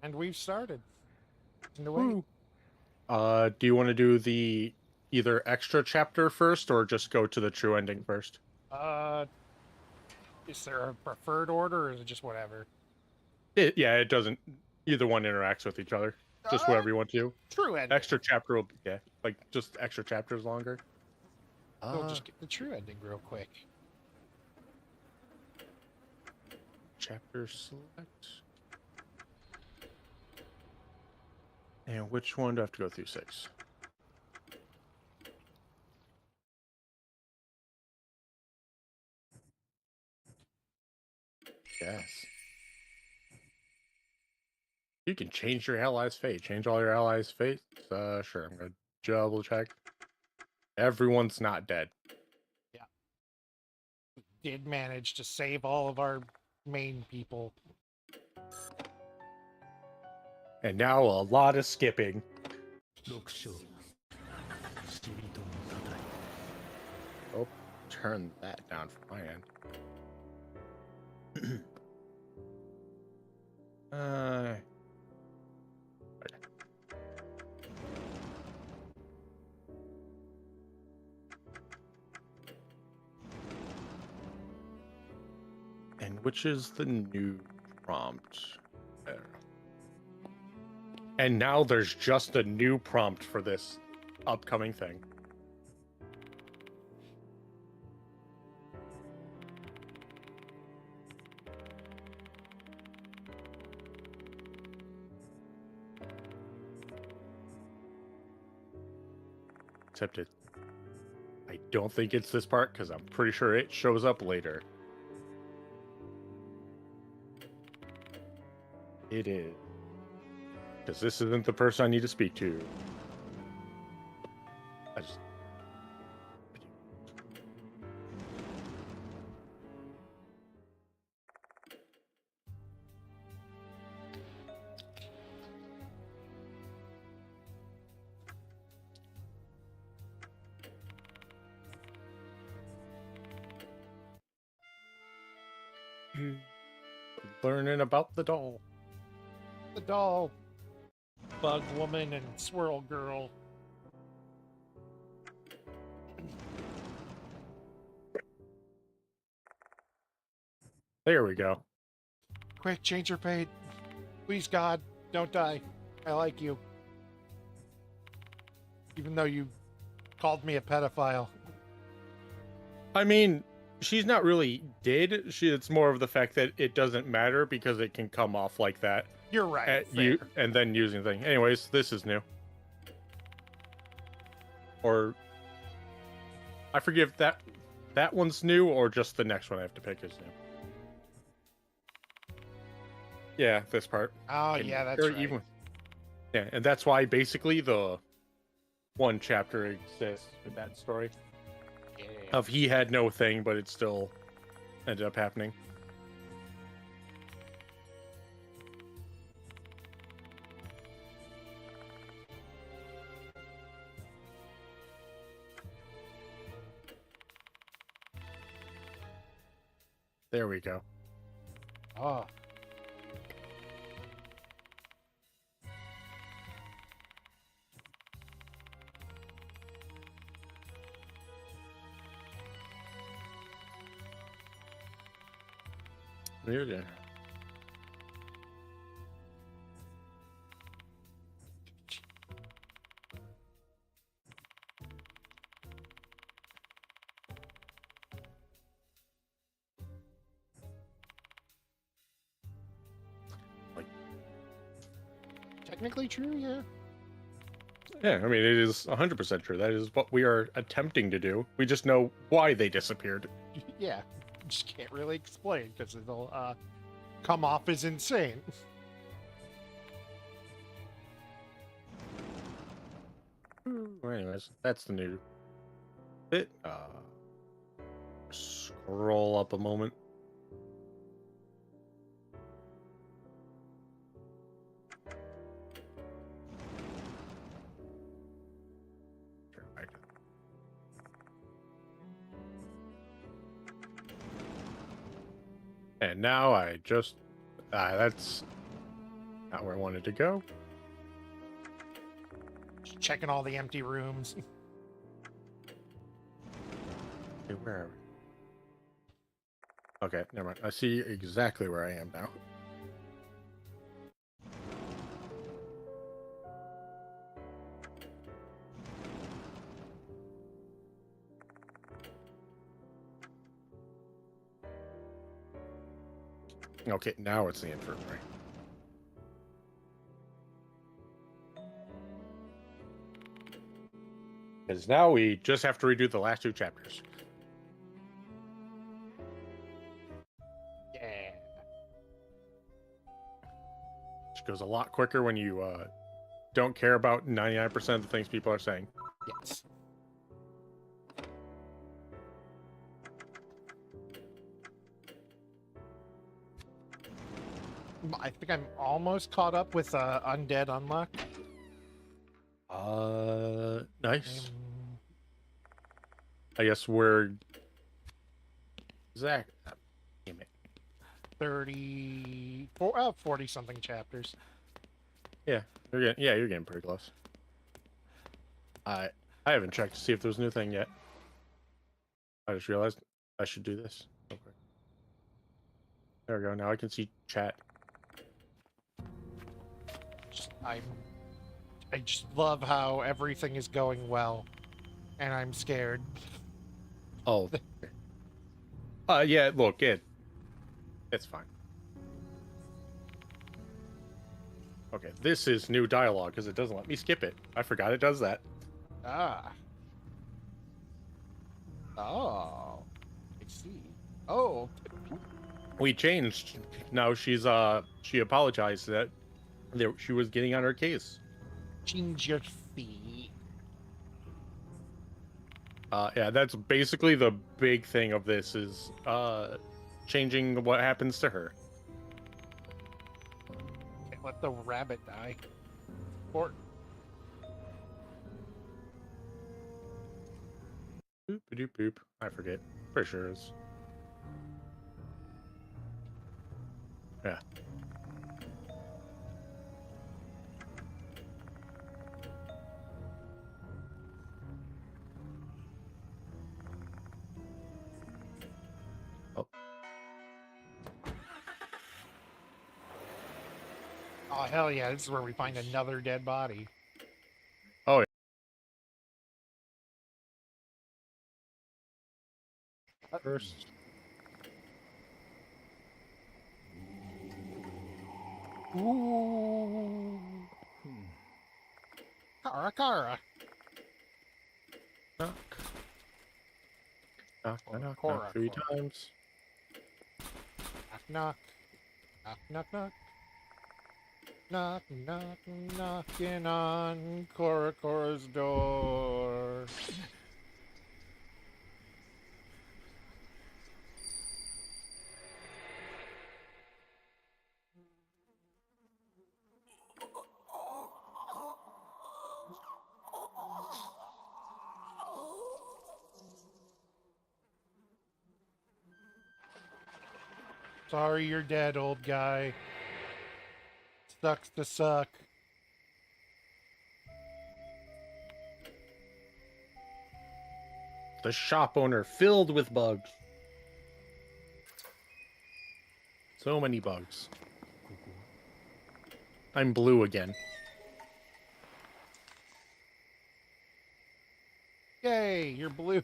And we've started. In the way. Woo. Do you want to do the either extra chapter first or just go to the true ending first? Uh, is there a preferred order or is it just whatever? Yeah, it doesn't. Either one interacts with each other. Just Uh, whatever you want to do. true ending. Extra chapter will be, yeah, like just extra chapters longer. We'll just get the true ending real quick. Chapter select. And which one do I have to go through? 6. Yes. You can change your allies' fate. Change all your allies' fate. Sure. I'm gonna double check. Everyone's not dead. Yeah. We did manage to save all of our main people. And now a lot of skipping. Oh, turn that down for my end. Okay. And which is the new prompt? There. And now there's just a new prompt for this upcoming thing. Except I don't think it's this part because I'm pretty sure it shows up later. It is. Because this isn't the person I need to speak to. I just... Learning about the doll. The doll, bug woman, and swirl girl. There we go. Quick, change your fate. Please, God, don't die. I like you. Even though you called me a pedophile. I mean, she's not really dead. It's more of the fact that it doesn't matter because it can come off like that. You're right. At you and then using the thing. Anyways, this is new. Or I forget that one's new or just the next one I have to pick is new. Yeah, this part. Oh, yeah, that's right. Even, yeah, and that's why basically the one chapter exists with that story. Yeah. Of he had no thing, but it still ended up happening. There we go. Oh. Weird. Technically true, yeah. Yeah, I mean, it is 100% true. That is what we are attempting to do. We just know why they disappeared. Yeah. Just can't really explain because it'll come off as insane. Anyways, that's the new bit. Scroll up a moment. And now I just that's Not where I wanted to go. Just checking all the empty rooms. Okay, where are we? Okay, never mind. I see exactly where I am now. Okay, now it's the infirmary. Because now we just have to redo the last 2 chapters. Yeah. Which goes a lot quicker when you don't care about 99% of the things people are saying. Yes. I think I'm almost caught up with Undead Unluck. Nice. I guess we're... Zach. Damn it. 40 something chapters. Yeah, you're getting pretty close. I haven't checked to see if there's a new thing yet. I just realized I should do this real quick. There we go. Now I can see chat. I just love how everything is going well, and I'm scared. Oh. Yeah. Look, it's fine. Okay, this is new dialogue because it doesn't let me skip it. I forgot it does that. Ah. Oh. I see. Oh. We changed. Now she apologized that she was getting on her case. Change your feet. Yeah, that's basically the big thing of this is changing what happens to her. Can't let the rabbit die. Or Boop, doop, boop. I forget. Pretty sure it's. Yeah. oh hell yeah, this is where we find another dead body. Oh, yeah. First. Ooh. Kara. Knock. Knock, Or knock, Cora, knock 3 Cora. times. Knock, knock. Knock, knock, knock. Knock, knock, knocking on Cora's door. Sorry you're dead, old guy. Sucks to suck. The shop owner filled with bugs. So many bugs. I'm blue again. Yay, you're blue.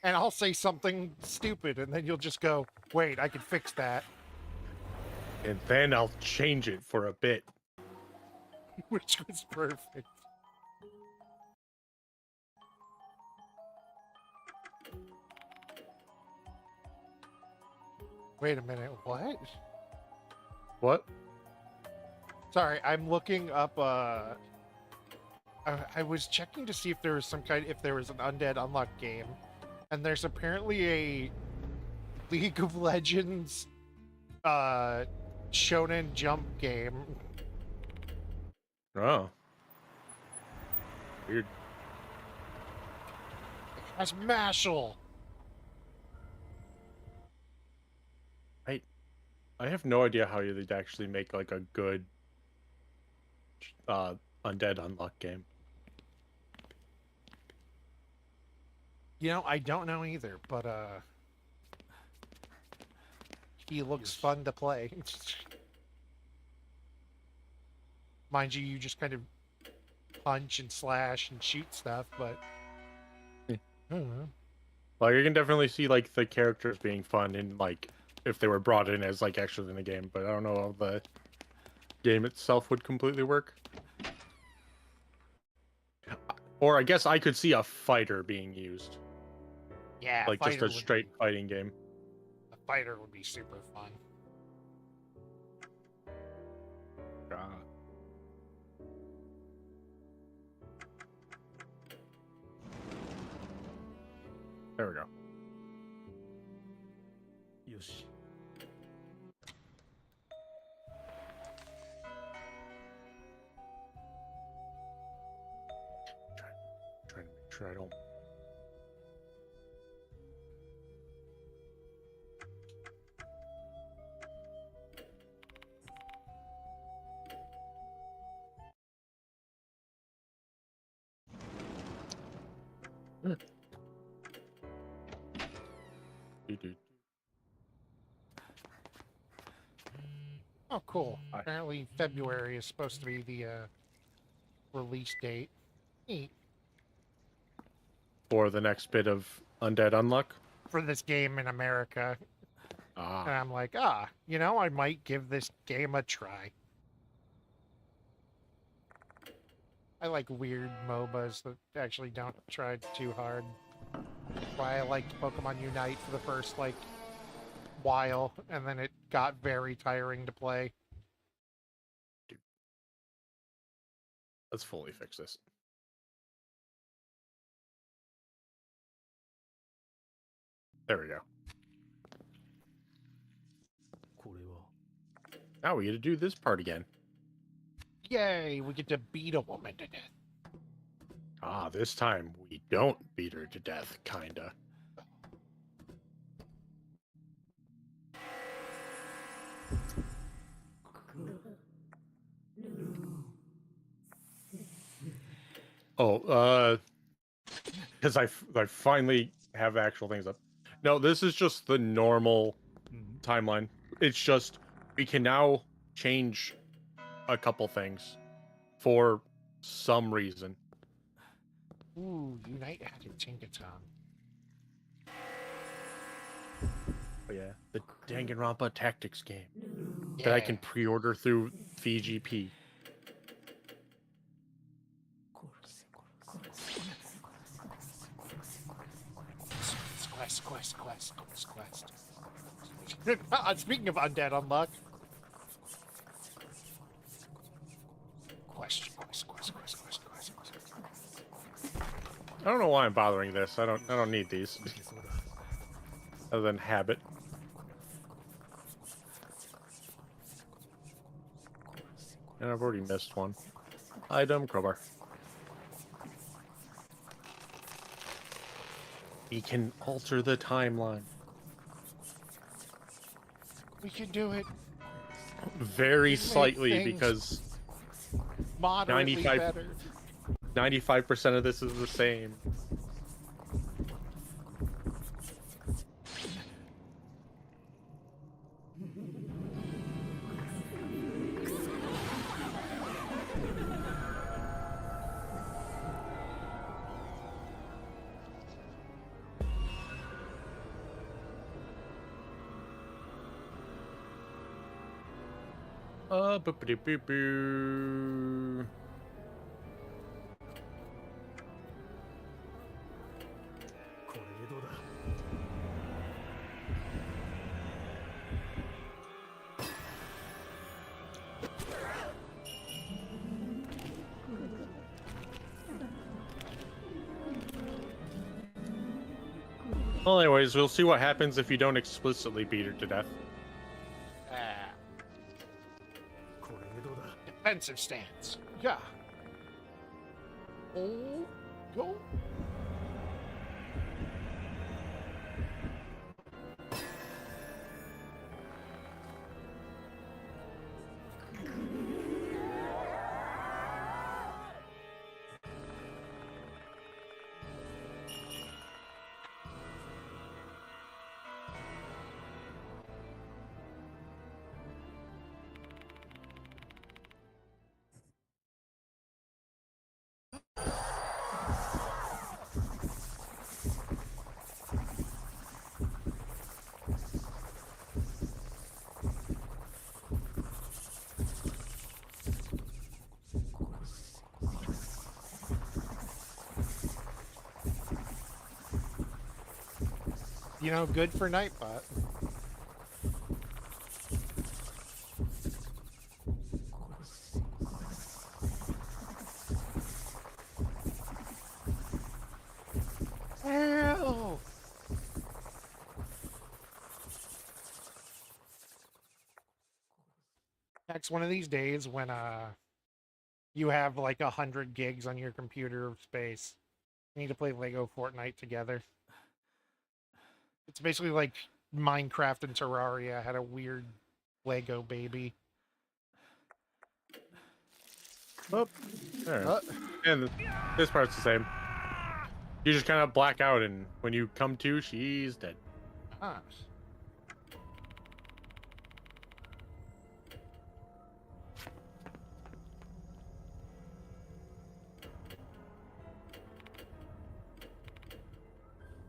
And I'll say something stupid, and then you'll just go, wait, I can fix that. And then I'll change it for a bit. Which was perfect. Wait a minute, what? What? Sorry, I'm looking up, I was checking to see if there was if there was an Undead Unlock game, and there's apparently a League of Legends, Shonen Jump game. Oh. Weird. As Mashal. I have no idea how you'd actually make like a good Undead Unluck game. You know, I don't know either, but he looks fun to play. Mind you, you just kind of punch and slash and shoot stuff, but Yeah. I don't know. Like, you can definitely see like the characters being fun and like if they were brought in as like extras in the game, but I don't know how the game itself would completely work. Or I guess I could see a fighter being used, Yeah, like just fighter a straight fighting game. a fighter would be super fun. There we go. よし Trying to make sure I don't. Oh, cool. Hi. Apparently February is supposed to be the release date. Neat. For the next bit of Undead Unluck. For this game in America. And Ah, I'm like, you know, I might give this game a try. I like weird MOBAs that actually don't try too hard. That's why I liked Pokemon Unite for the first, like, while, and then it got very tiring to play. let's fully fix this. There we go. これは Now we get to do this part again. Yay, we get to beat a woman to death. Ah, this time we don't beat her to death, kinda. Oh, because I finally have actual things up. No, this is just the normal timeline. It's just we can now change a couple things for some reason. Ooh, Unite added Tinkaton. Oh yeah, the Danganronpa Tactics game that I can pre-order through VGP. Quest. Speaking of Undead Unluck. Quest. I don't know why I'm bothering this. I don't need these. いけそうだ Other than habit. And I've already missed one. Item crowbar. We can alter the timeline. We can do it. Very Make slightly things because Moderately 95 better. 95% of this is the same. Boopity boo boo. Well, anyways, we'll see what happens if you don't explicitly beat her to death. Defensive stance. Yeah. Oh, go. you know, good for Nightbot. Ow! Next one of these days when you have like 100 gigs on your computer space, you need to play Lego Fortnite together. It's basically like Minecraft and Terraria had a weird Lego baby. Oh, there. Uh, And this part's the same. You just kind of black out, and when you come to, she's dead. ah.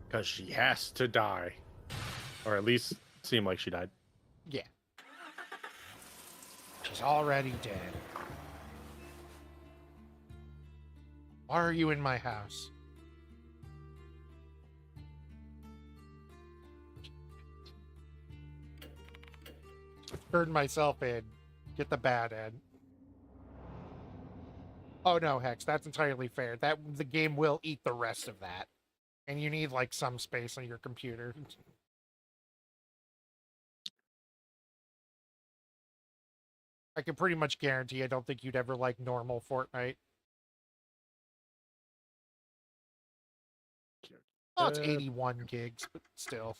Because she has to die. Or at least seem like she died. Yeah. She's already dead. Why are you in my house? Turned myself in. Get the bad end. Oh no, Hex, that's entirely fair. That the game will eat the rest of that. And you need like some space on your computer. I can pretty much guarantee I don't think you'd ever like normal Fortnite. Oh, it's 81 gigs, but still.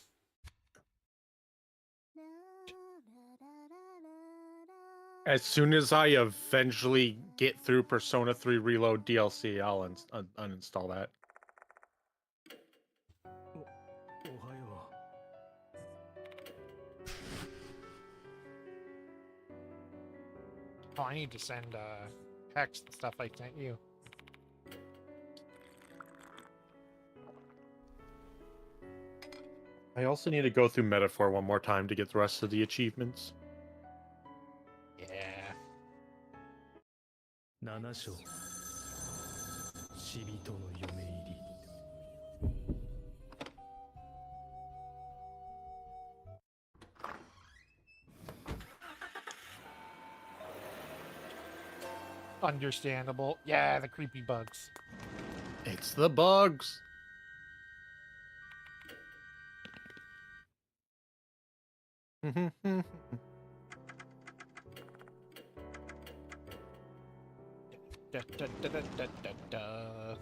As soon as I eventually get through Persona 3 Reload DLC, I'll uninstall that. おはよ Oh, I need to send Hex the stuff I sent you. I also need to go through Metaphor one more time to get the rest of the achievements. Yeah. 7章死人の嫁入り Understandable. Yeah, the creepy bugs. It's the bugs. Da, da, da, da, da, da, da.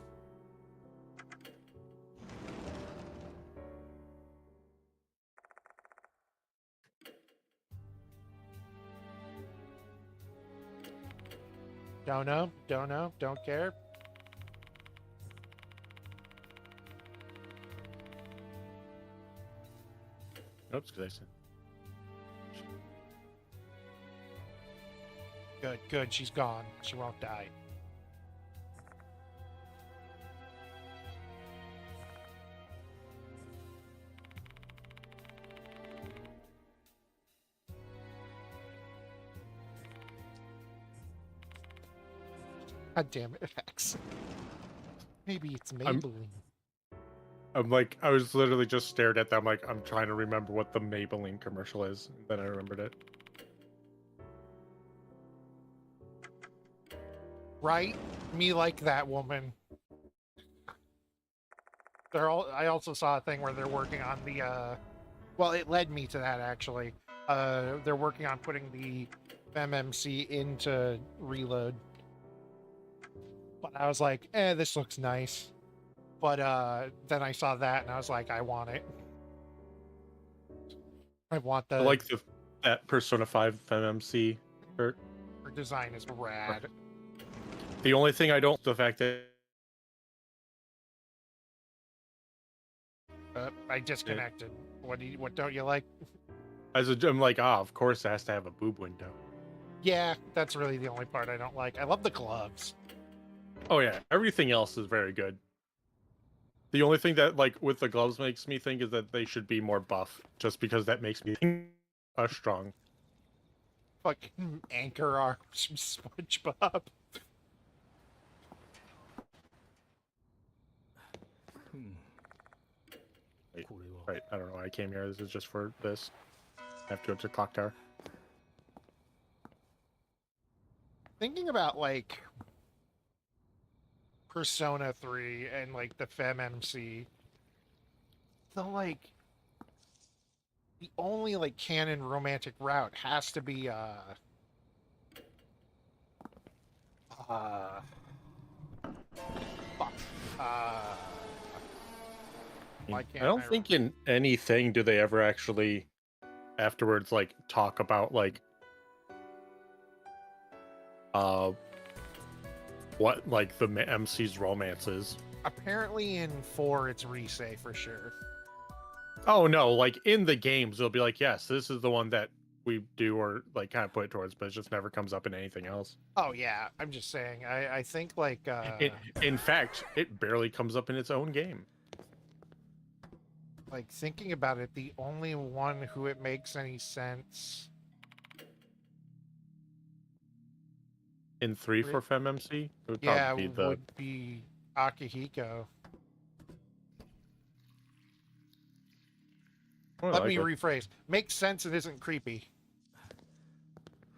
Don't know, don't care. Oops, because I said. Good, good, she's gone. She won't die. God damn it, Hex. Maybe it's Maybelline. I'm like, I was literally just stared at that. I'm like, I'm trying to remember what the Maybelline commercial is. Then I remembered it. Right? Me like that woman. I also saw a thing where they're working on the, well, it led me to that, actually. They're working on putting the MMC into Reload. But I was like, this looks nice. But then I saw that and I was like, I want it. I want the... I like that Persona 5 MMC shirt. Her design is rad. The only thing I don't, the fact that I disconnected. What don't you like? I'm like, of course it has to have a boob window. Yeah, that's really the only part I don't like. I love the gloves. Oh yeah, everything else is very good. The only thing that, like, with the gloves makes me think is that they should be more buff, just because that makes me think strong. Fucking anchor arms from SpongeBob. うんこれは Right, I don't know why I came here. This is just for this. I have to go to Clock Tower. Thinking about like Persona 3 and like the FemMC, the only like canon romantic route has to be fuck. Why I can't don't I think in anything do they ever actually afterwards like talk about like what like the MC's romance is. apparently in 4 it's Rise for sure. Oh no, like in the games they'll be like, yes, this is the one that we do or like kind of put it towards, but it just never comes up in anything else. Oh yeah, I'm just saying. I think like In fact, it barely comes up in its own game. like thinking about it, the only one who it makes any sense. In 3 Re- for FemMC, it would Yeah, probably be the would be Akihiko. more Let me likely. rephrase. Makes sense and isn't creepy.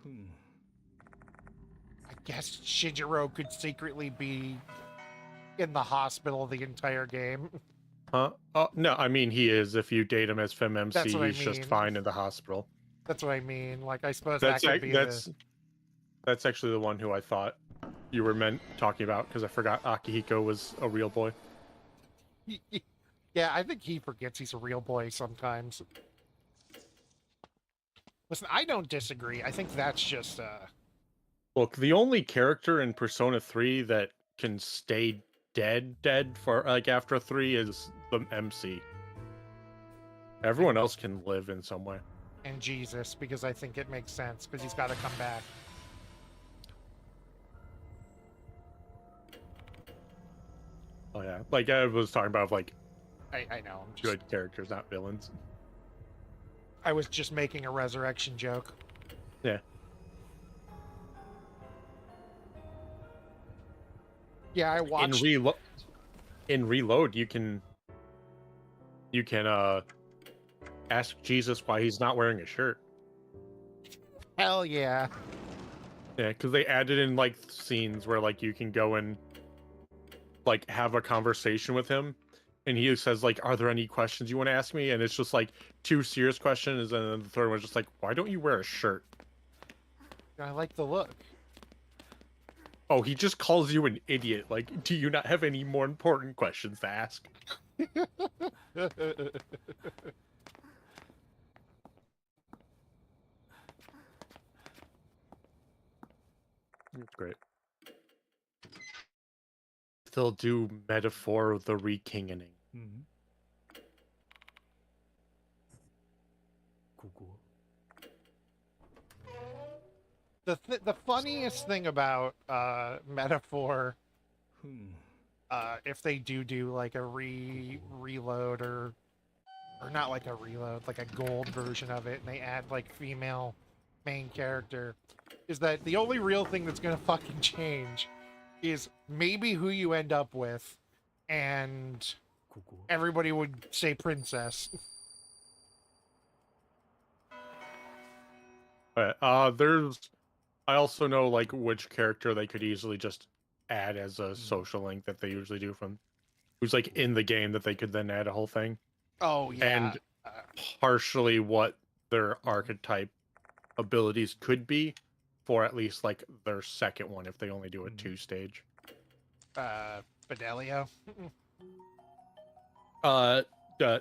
I guess Shinjiro could secretly be in the hospital the entire game. Huh? Oh no, I mean he is. If you date him as FemMC, That's what I he's just mean. fine in the hospital. That's what I mean. Like, I suppose That's that could be that's actually the one who I thought you were talking about because I forgot Akihiko was a real boy. the. Yeah, I think he forgets he's a real boy sometimes. Listen, I don't disagree. I think that's just Look, the only character in Persona 3 that can stay dead for like after 3 is the MC. Everyone else can live in some way. and Jesus, because I think it makes sense because he's got to come back. Oh yeah, like I was talking about like I know. I'm just, good characters, not villains. I was just making a resurrection joke. Yeah. Yeah, I watched. In reload, you can ask Jesus why he's not wearing a shirt. Hell yeah. Yeah, because they added in like scenes where like you can go and like have a conversation with him, and he says like, "Are there any questions you want to ask me?" And it's just like 2 serious questions, and then the third one's just like, "Why don't you wear a shirt?" I like the look. Oh, he just calls you an idiot. Like, do you not have any more important questions to ask? It's great. They'll do metaphor of the rekinging. ここ The funniest thing about metaphor, ふん if they do like a reload or not like a reload, like a gold version of it, and they add like female main character, is that the only real thing that's gonna fucking change is maybe who you end up with, and ここ everybody would say princess. But I also know like which character they could easily just add as a social link that they usually do from who's like in the game that they could then add a whole thing. Oh yeah. And partially what their archetype abilities could be for at least like their second one if they only do a 2-stage. Fidelio.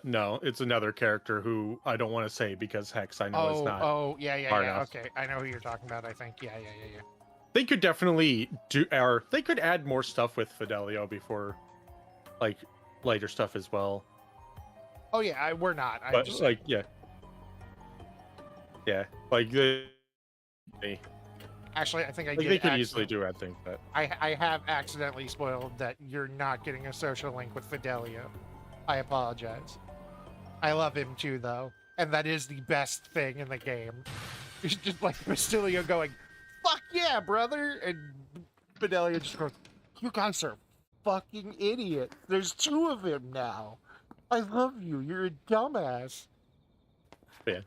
No, it's another character who I don't want to say because Hex I know is not. Oh, yeah, hard enough. okay. I know who you're talking about, I think. Yeah. They could definitely do, or they could add more stuff with Fidelio before, like, later stuff as well. Oh, yeah, we're not. I'm But just like, yeah, like actually, I think I like did. they could easily do add things that. I have accidentally spoiled that you're not getting a social link with Fidelio. I apologize. I love him too, though, and that is the best thing in the game. It's just like Fidelio going, "Fuck yeah, brother," and Fidelio just goes, "You guys are fucking idiots. There's 2 of him now." I love you. You're a dumbass. Yeah.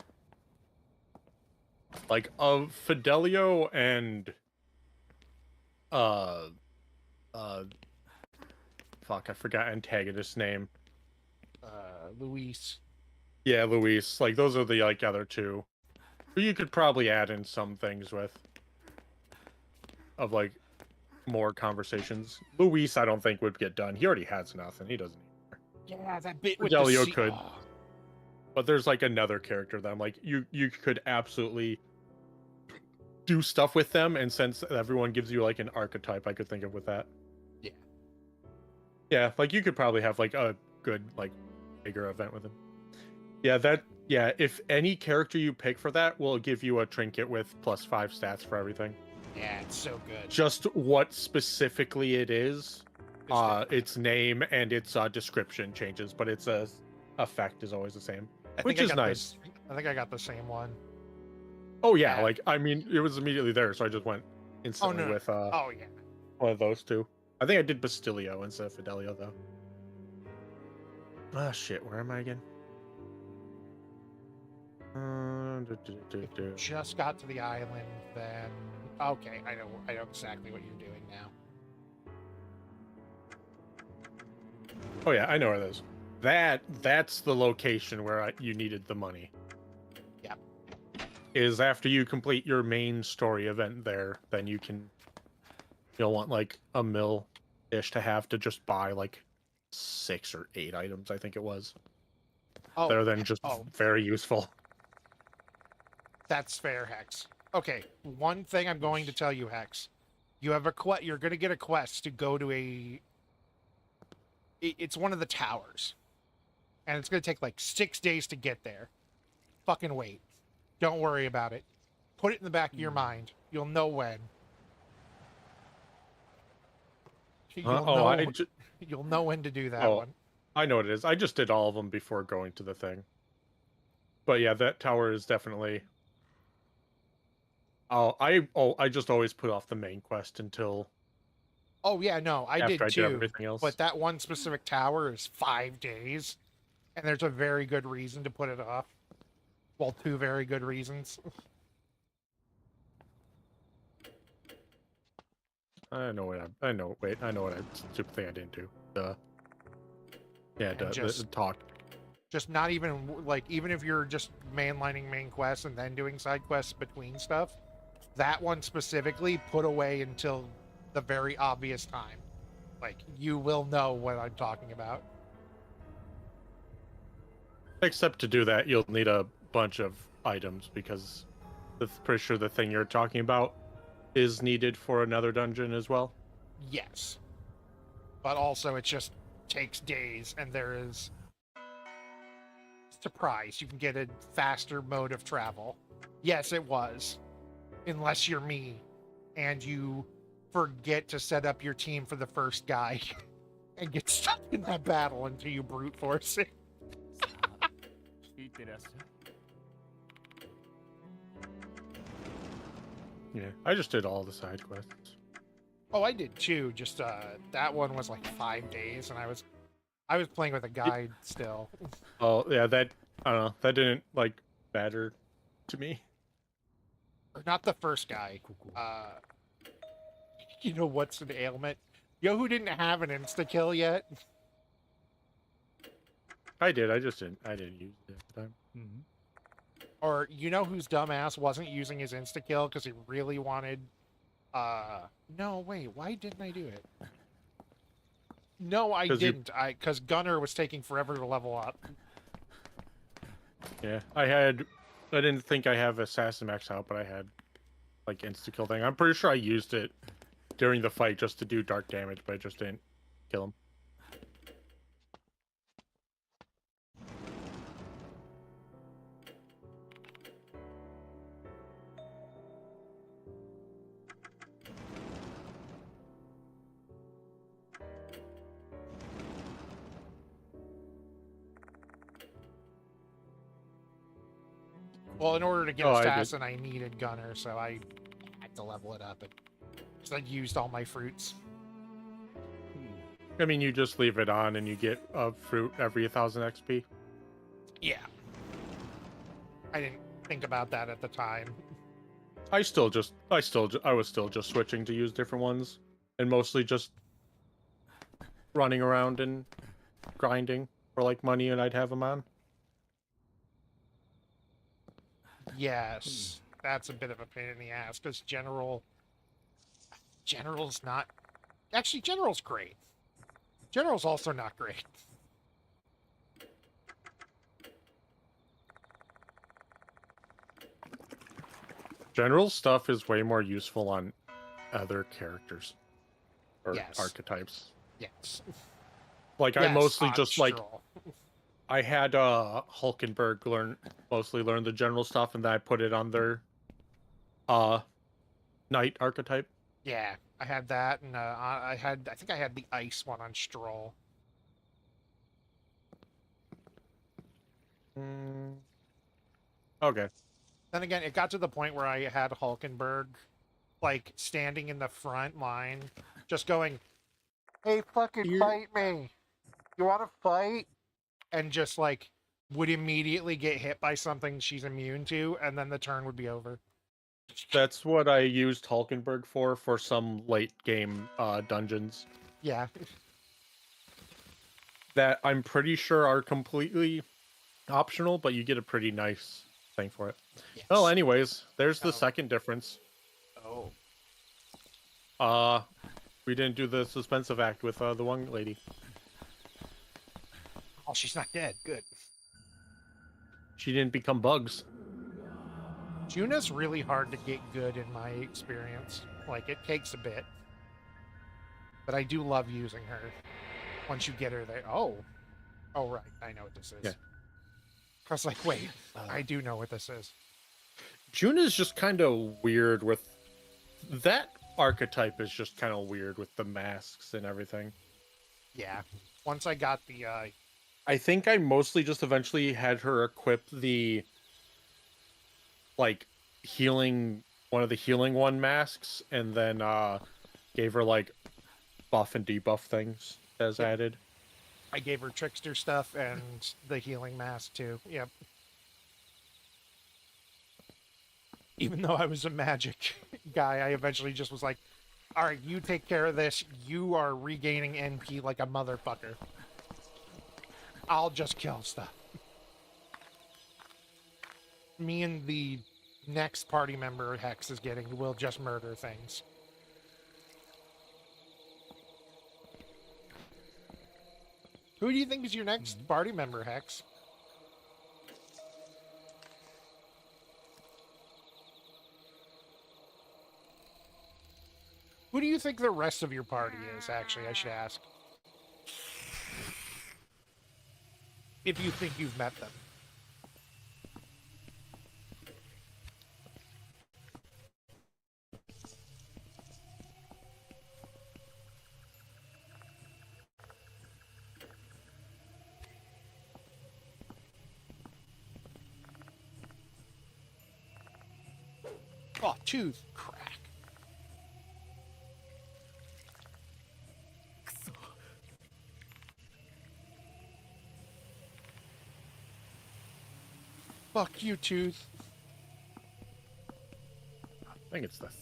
Like of Fidelio and uh fuck, I forgot antagonist's name. Luis. Yeah, Luis. Like those are the like other two. Who you could probably add in some things with. Of like more conversations. Luis, I don't think would get done. He already has nothing. He doesn't. Yeah, that bit with Fidelio the could. But there's like another character that I'm like, you could absolutely do stuff with them, and since everyone gives you like an archetype, I could think of with that. Yeah. Yeah, like you could probably have like a good like bigger event with him. Yeah, if any character you pick for that will give you a trinket with +5 stats for everything. Yeah, it's so good. Just what specifically it is, different. its name and its description changes, but its effect is always the same, I which think I is got nice. I think I got the same one. Oh yeah, Yeah. like I mean, it was immediately there, so I just went instantly no. with Oh yeah. one of those two. I think I did Bastilio instead of Fidelio though. Ah shit, where am I again? Just got to the island, then okay, I know exactly what you're doing now. Oh yeah, I know where that is. That's the location where you needed the money. Yep. Is after you complete your main story event there, then you'll want like a mil-ish to have to just buy like 6 or 8 items, I think it was. Oh, They're then just very useful. that's fair, Hex. Okay, one thing I'm going to tell you, Hex. You have you're going to get a quest to go to it's one of the towers. And it's going to take like 6 days to get there. Fucking wait. Don't worry about it. Put it in the back of your mind. You'll know when. You'll know when to do that one. I know what it is. I just did all of them before going to the thing. But yeah, that tower is definitely... I just always put off the main quest until... Oh yeah, no, I did too. Everything else. But that one specific tower is 5 days, and there's a very good reason to put it off. Well, 2 very good reasons. I know what stupid thing I didn't do. Talk. Just not even like even if you're just mainlining main quests and then doing side quests between stuff, that one specifically put away until the very obvious time. Like you will know what I'm talking about. Except to do that, you'll need a bunch of items because I'm pretty sure the thing you're talking about is needed for another dungeon as well. Yes. But also it just takes days, and there is surprise, you can get a faster mode of travel. Yes, it was. Unless you're me and you forget to set up your team for the first guy and get stuck in that battle until you brute force it. Yeah, I just did all the side quests. Oh, I did too. Just that one was like 5 days, and I was playing with a guide still. Oh yeah, that I don't know. That didn't like matter to me. Not the first guy. You know what's an ailment? Yo, who didn't have an insta kill yet? I did. I just didn't. I didn't use it at the time. Mm-hmm. Or you know whose dumbass wasn't using his insta kill because he really wanted. No, wait. Why didn't I do it? No, I didn't. Because Gunner was taking forever to level up. Yeah, I didn't think I have Assassin max out, but I had like insta kill thing. I'm pretty sure I used it during the fight just to do dark damage, but I just didn't kill him. Well, in order to get Assassin, I needed Gunner, so I had to level it up. Because I'd used all my fruits. I mean, you just leave it on and you get a fruit every 1,000 XP. Yeah. I didn't think about that at the time. I was still just switching to use different ones, and mostly just running around and grinding for like money, and I'd have them on. Yes, that's a bit of a pain in the ass because General's not. Actually, General's great. General's also not great. General stuff is way more useful on other characters or Yes. archetypes. Yes. Like I Yes, mostly on just like Stroll. I had Hulkenberg mostly learn the general stuff, and then I put it on their knight archetype. Yeah, I had that, and I think I had the ice one on Stroll. Okay. Then again, it got to the point where I had Hulkenberg, like, standing in the front line, just going, "Hey, fucking fight me! You want to fight?" And just, like, would immediately get hit by something she's immune to, and then the turn would be over. That's what I used Hulkenberg for some late game dungeons Yeah. that I'm pretty sure are completely optional, but you get a pretty nice thing for it. Yes. Well, anyways, there's the Oh. second difference. Oh. We didn't do the suspensive act with the one lady. Oh, she's not dead. Good. She didn't become bugs. Juna's really hard to get good in my experience. Like, it takes a bit. But I do love using her. Once you get her there. Oh. Oh, right. I know what this is. Yeah. I was like, wait. I do know what this is. Juna's just kind of weird with... That archetype is just kind of weird with the masks and everything. Yeah. Once I got the, I think I mostly just eventually had her equip the... like, one of the healing one masks, and then gave her like buff and debuff things as added. I gave her trickster stuff and the healing mask too. Yep. Even though I was a magic guy, I eventually just was like, all right, you take care of this. You are regaining NP like a motherfucker. I'll just kill stuff. Me and the next party member Hex is getting will just murder things. Who do you think is your next party member, Hex? Who do you think the rest of your party is, actually, I should ask? If you think you've met them. Oh, tooth crack. Fuck you, tooth. I think it's this.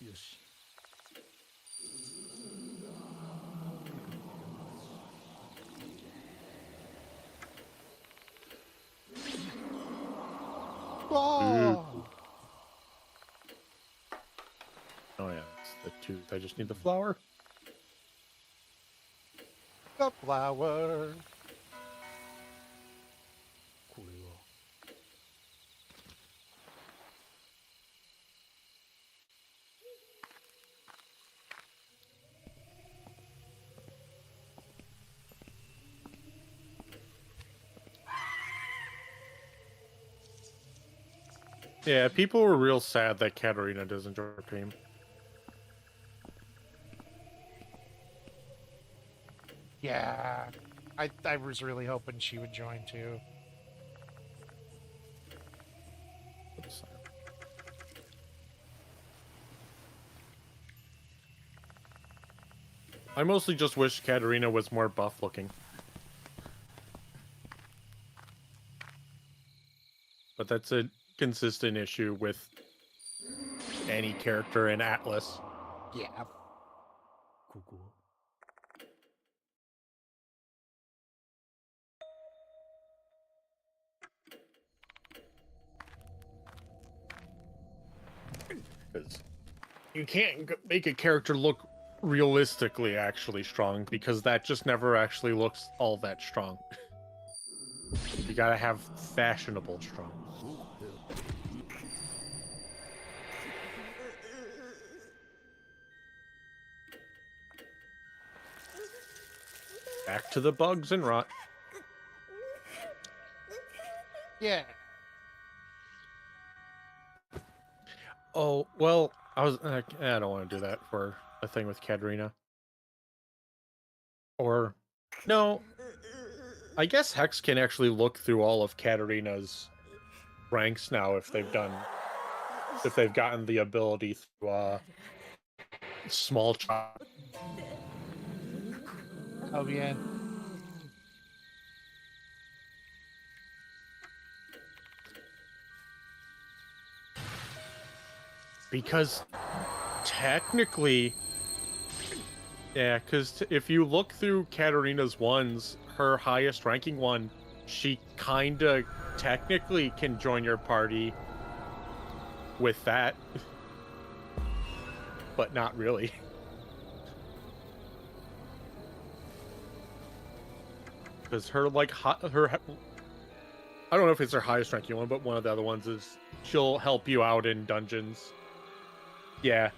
Yoshi. Oh, Oh yeah, it's the tooth. I just need the flower. the flower. これは I Yeah, people were real sad that Katarina doesn't join our team. Yeah, I was really hoping she would join too. I mostly just wish Katarina was more buff looking. But that's a consistent issue with any character in Atlas. Yeah. ここ Because you can't make a character look realistically actually strong, because that just never actually looks all that strong. You gotta have fashionable strong. Back to the bugs and rot. Yeah. Oh, well, I don't want to do that for a thing with Katarina. Or, no, I guess Hex can actually look through all of Katarina's ranks now if they've gotten the ability through small chop. Oh yeah. Because technically, yeah, because if you look through Katarina's ones, her highest ranking one, she kinda technically can join your party with that, but not really. Because her, like, her, I don't know if it's her highest ranking one, but one of the other ones is she'll help you out in dungeons. Yeah.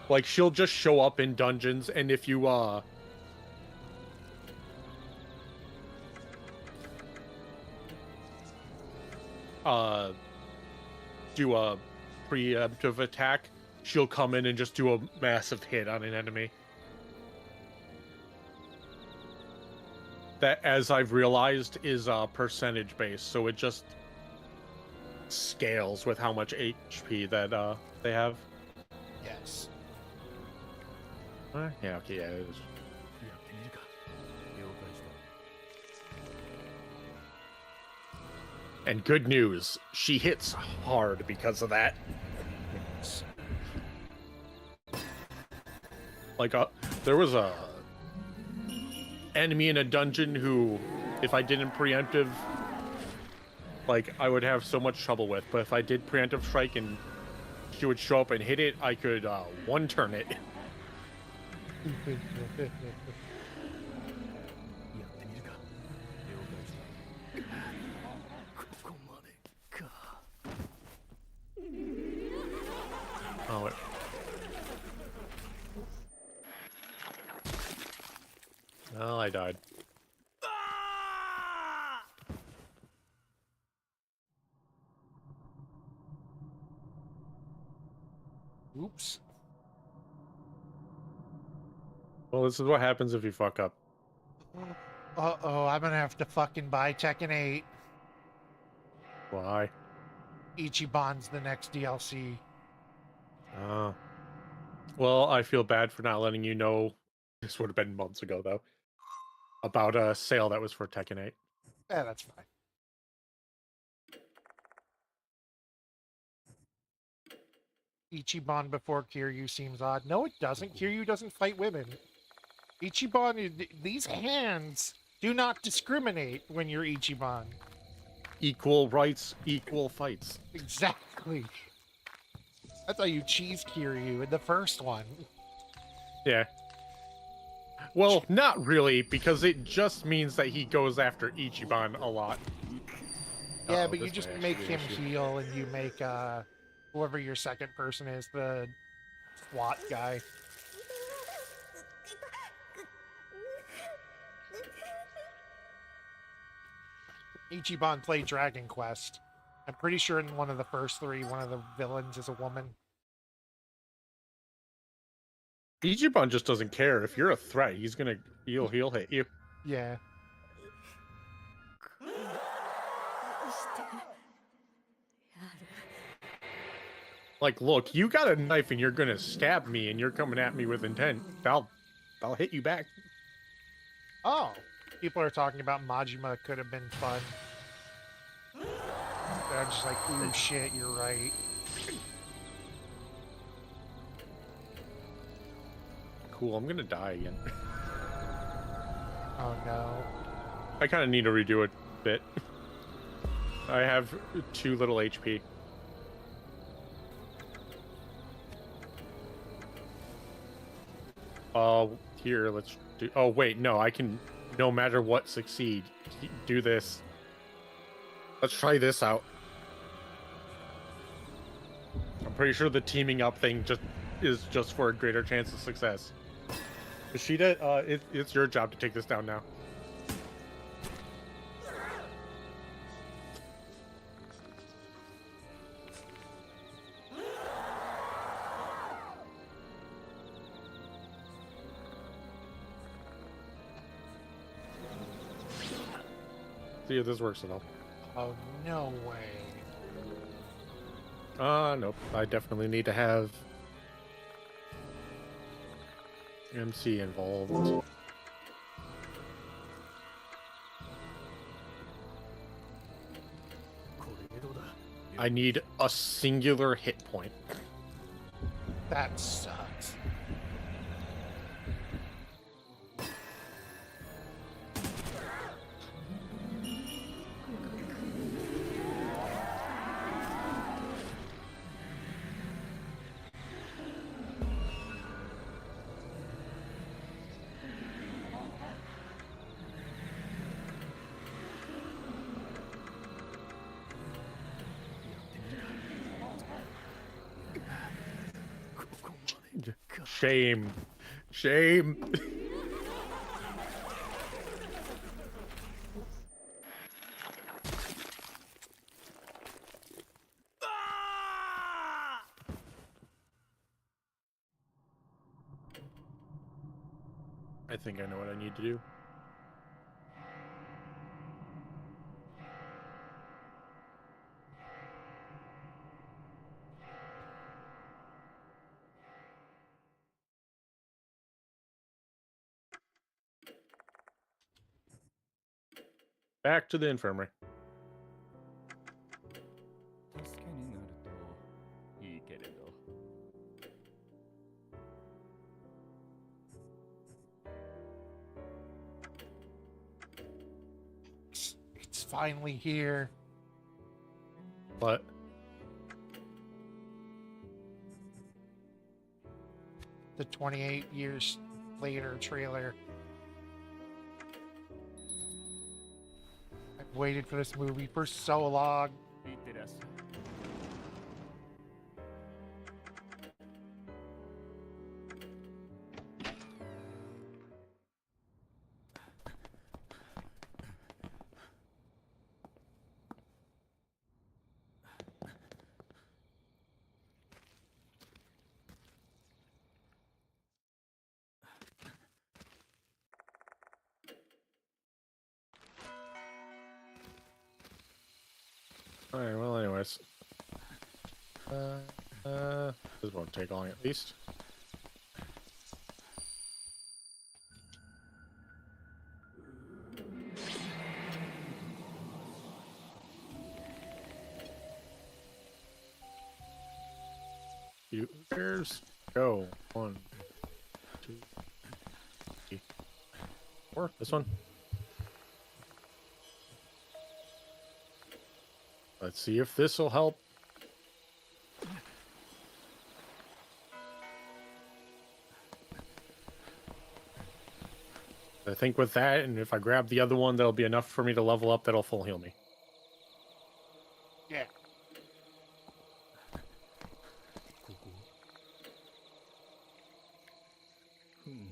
Like, she'll just show up in dungeons, and if you, do a preemptive attack, she'll come in and just do a massive hit on an enemy. That, as I've realized, is percentage based, so it just scales with how much HP that they have. Yes. Yeah, okay, yeah, it is. やってみるか了解した And good news, she hits hard because of that. Like, there was a enemy in a dungeon who, if I didn't preemptive, like, I would have so much trouble with. But if I did preemptive strike and she would show up and hit it, I could one turn it. やってみるか了解したここまでか Oh, wait. Well, I died. Oops. Well, this is what happens if you fuck up. Uh-oh, I'm gonna have to fucking buy Tekken 8. Why? Ichiban's the next DLC. Oh. Well, I feel bad for not letting you know. This would have been months ago, though. About a sale that was for Tekken 8. Yeah, that's fine. Ichiban before Kiryu seems odd. No, it doesn't. Kiryu doesn't fight women. Ichiban, these hands do not discriminate when you're Ichiban. Equal rights, equal fights. Exactly. That's how you cheese Kiryu in the first one. Yeah. Well, not really, because it just means that he goes after Ichiban a lot. Yeah, Uh-oh, but you this just may make actually be him an issue. heal and you make whoever your second person is, the SWAT guy. Ichiban played Dragon Quest. I'm pretty sure in one of the first three, one of the villains is a woman. Ichiban just doesn't care. If you're a threat, he'll hit you. Yeah. こうしてやる Like, look, you got a knife and you're gonna stab me and you're coming at me with intent. I'll hit you back. Oh, people are talking about Majima could have been fun. But I'm just like, ooh, shit, you're right. Cool, I'm gonna die again. Oh no. I kind of need to redo it a bit. I have too little HP. Here, let's do... Oh, wait, no, I can, no matter what, succeed. Do this. Let's try this out. I'm pretty sure the teaming up thing is just for a greater chance of success. Ishida, it's your job to take this down now. See if this works at all. Oh, no way. Nope. I definitely need to have MC involved. これでどうだ I need a singular hit point. That sucks. Shame. Shame. I think I know what I need to do. Back to the infirmary. 助けになるといいけれど It's finally here. But The 28 years later trailer. I've waited for this movie for so long. いってらっしゃい alright, well anyways. This won't take long at least. Users go. 1, 2, 3, 4. This one. Let's see if this will help. I think with that, and if I grab the other one, that'll be enough for me to level up. That'll full heal me. Yeah. ここふん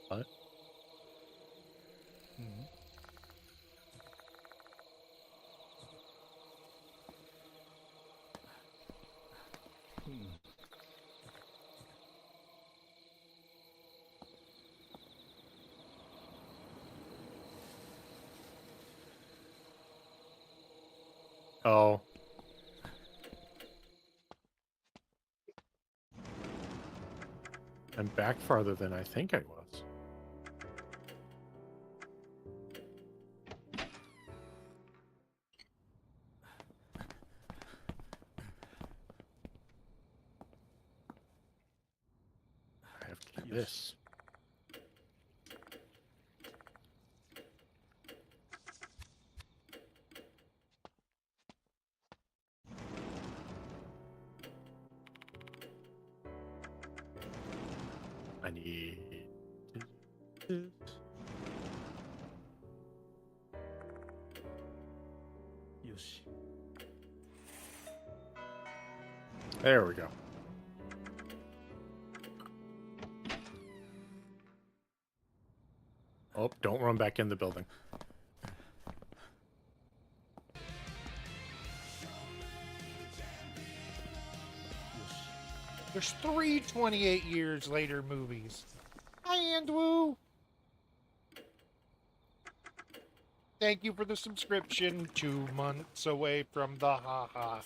What? Oh. I'm back farther than I think I was. I have to do this. I need this. Yoshi. There we go. Oh, don't run back in the building. There's 3 years later movies. Hi, Andrew. Thank you for the subscription. 2 months away from the haha.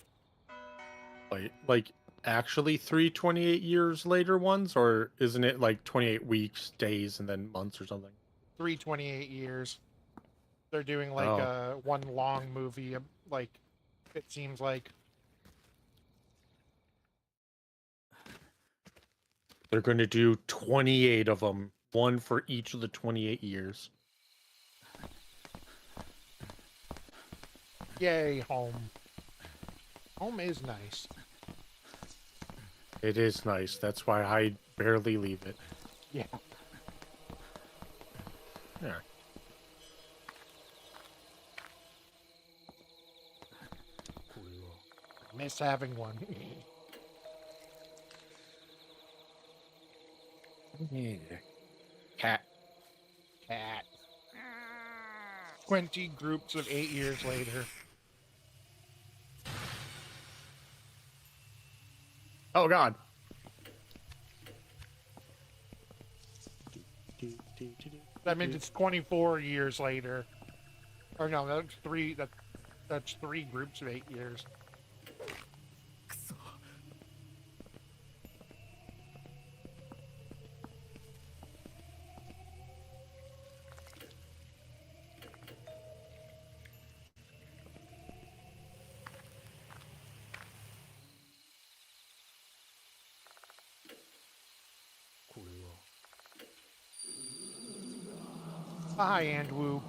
Like actually 3 years later ones, or isn't it like 28 weeks, days, and then months or something? 3 years. They're doing like Oh. one long movie. Like it seems like. They're going to do 28 of them, one for each of the 28 years. Yay, home. Home is nice. It is nice. That's why I barely leave it. Yeah. Yeah. Miss having one. Cat. Cat. 20 groups of 8 years later. Oh God. That means it's 24 years later. Or no, that's 3 groups of 8 years. くそ。これは。 Hi, Andrew.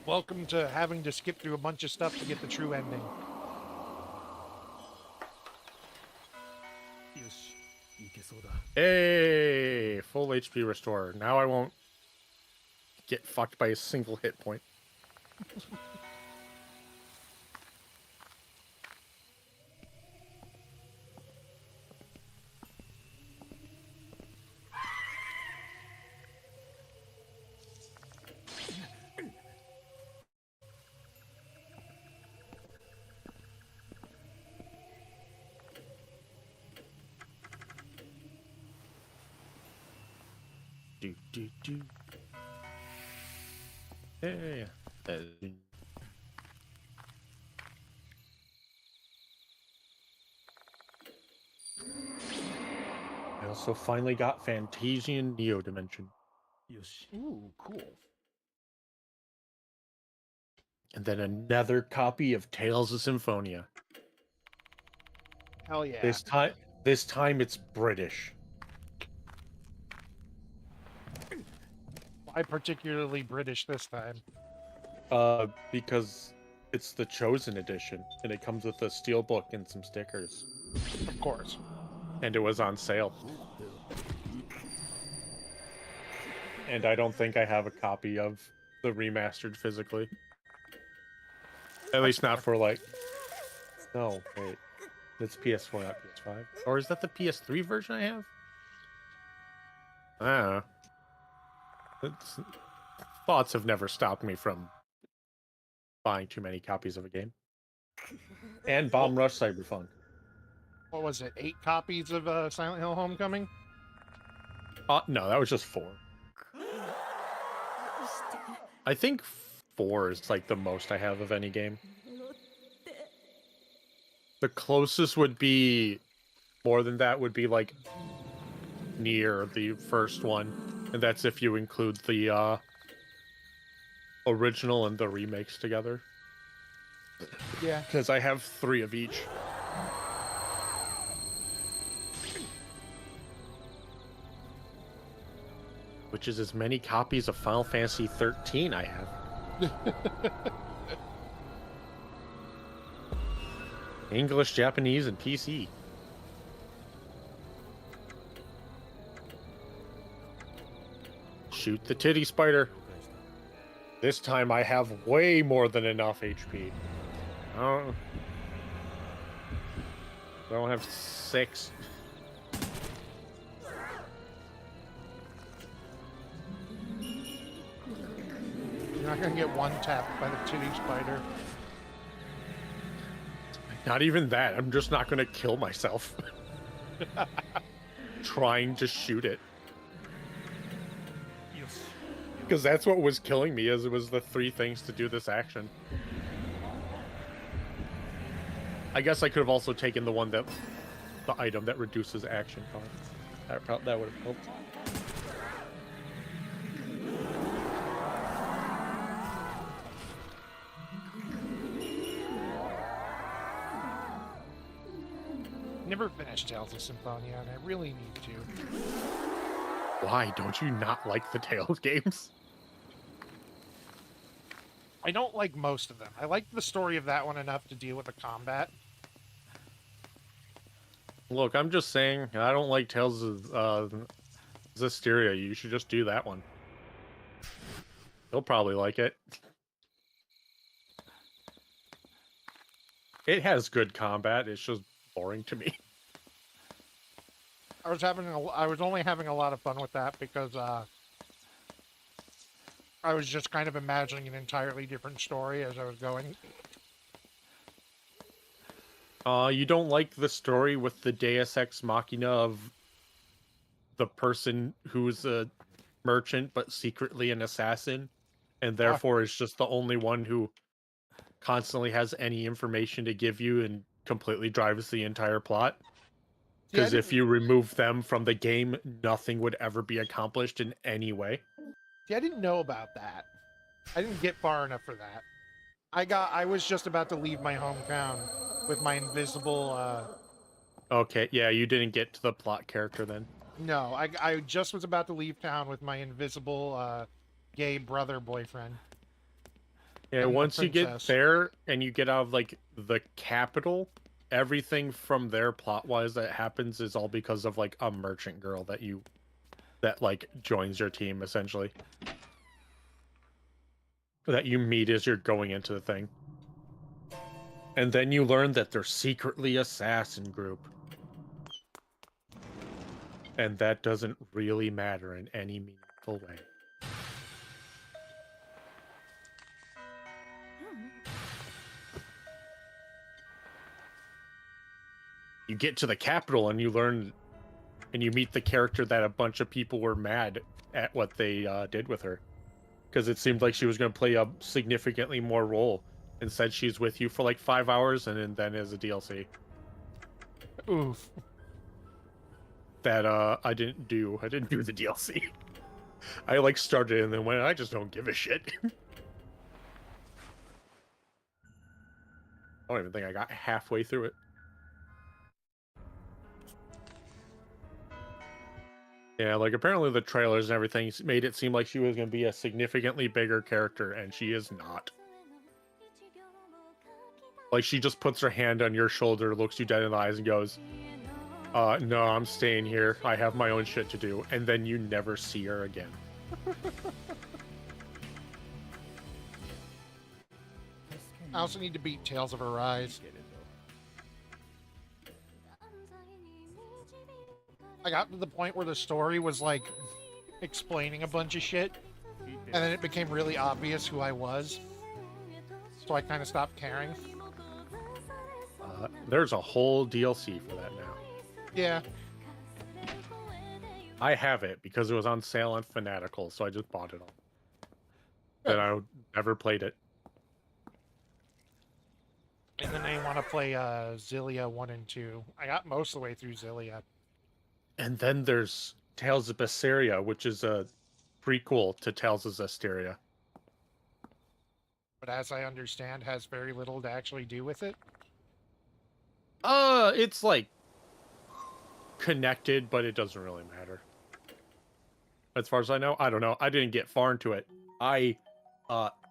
Welcome to having to skip through a bunch of stuff to get the true ending. よし、いけそうだ。 Hey, full HP restore. Now I won't get fucked by a single hit point. Do. Hey. I also finally got Fantasian Neo Dimension. よし。 Ooh, cool. And then another copy of Tales of Symphonia. Hell yeah. This time it's British. Why particularly British this time? Because it's the Chosen Edition, and it comes with a steelbook and some stickers. Of course. And it was on sale. And I don't think I have a copy of the remastered physically. At least not for like... No, wait. It's PS4, not PS5. Or is that the PS3 version I have? I don't know. Thoughts have never stopped me from buying too many copies of a game. And Bomb Rush Cyberpunk. What was it? 8 copies of Silent Hill Homecoming? No, that was just 4. どうして I think 4 is like the most I have of any game. The closest would be more than that would be like near the first one, and that's if you include the original and the remakes together. Yeah. Because I have 3 of each. Which is as many copies of Final Fantasy 13 I have. English, Japanese, and PC. Shoot the titty spider. This time I have way more than enough HP. I don't have 6. You're not gonna get one tapped by the titty spider. Not even that. I'm just not gonna kill myself. Trying to shoot it. Because that's what was killing me, is it was the 3 things to do this action. I guess I could have also taken the one that, the item that reduces action cost. That would have helped. Never finished Tales of Symphonia, and I really need to. Why don't you not like the Tales games? I don't like most of them. I like the story of that one enough to deal with the combat. Look, I'm just saying, I don't like Tales of Zestiria. You should just do that one. He'll probably like it. It has good combat. It's just boring to me. I was only having a lot of fun with that because I was just kind of imagining an entirely different story as I was going. You don't like the story with the Deus Ex Machina of the person who's a merchant but secretly an assassin, and therefore is just the only one who constantly has any information to give you and completely drives the entire plot? Because if you remove them from the game, nothing would ever be accomplished in any way. See, I didn't know about that. I didn't get far enough for that. I was just about to leave my hometown with my invisible, Okay, yeah, you didn't get to the plot character then. No, I just was about to leave town with my invisible, gay brother boyfriend. Yeah, And the once you get princess. there and you get out of, like, the capital, everything from there plot-wise that happens is all because of, like, a merchant girl that, like, joins your team, essentially. That you meet as you're going into the thing. And then you learn that they're secretly assassin group. And that doesn't really matter in any meaningful way. You get to the capital and you learn, and you meet the character that a bunch of people were mad at what they did with her. Because it seemed like she was going to play a significantly more role. Instead, she's with you for like 5 hours and then as a DLC. Oof. That I didn't do. I didn't do the DLC. I like started and then went, I just don't give a shit. I don't even think I got halfway through it. Yeah, like apparently the trailers and everything made it seem like she was going to be a significantly bigger character, and she is not. Like, she just puts her hand on your shoulder, looks you dead in the eyes, and goes, no, I'm staying here. I have my own shit to do. And then you never see her again. I also need to beat Tales of Arise. I got to the point where the story was like explaining a bunch of shit, and then it became really obvious who I was. So I kind of stopped caring. There's a whole DLC for that now. Yeah. I have it because it was on sale on Fanatical, so I just bought it all. Then I never played it. And then I want to play Zillia 1 and 2. I got most of the way through Zillia. And then there's Tales of Berseria, which is a prequel to Tales of Zestiria. But as I understand, has very little to actually do with it. It's like connected, but it doesn't really matter. As far as I know, I don't know. I didn't get far into it. I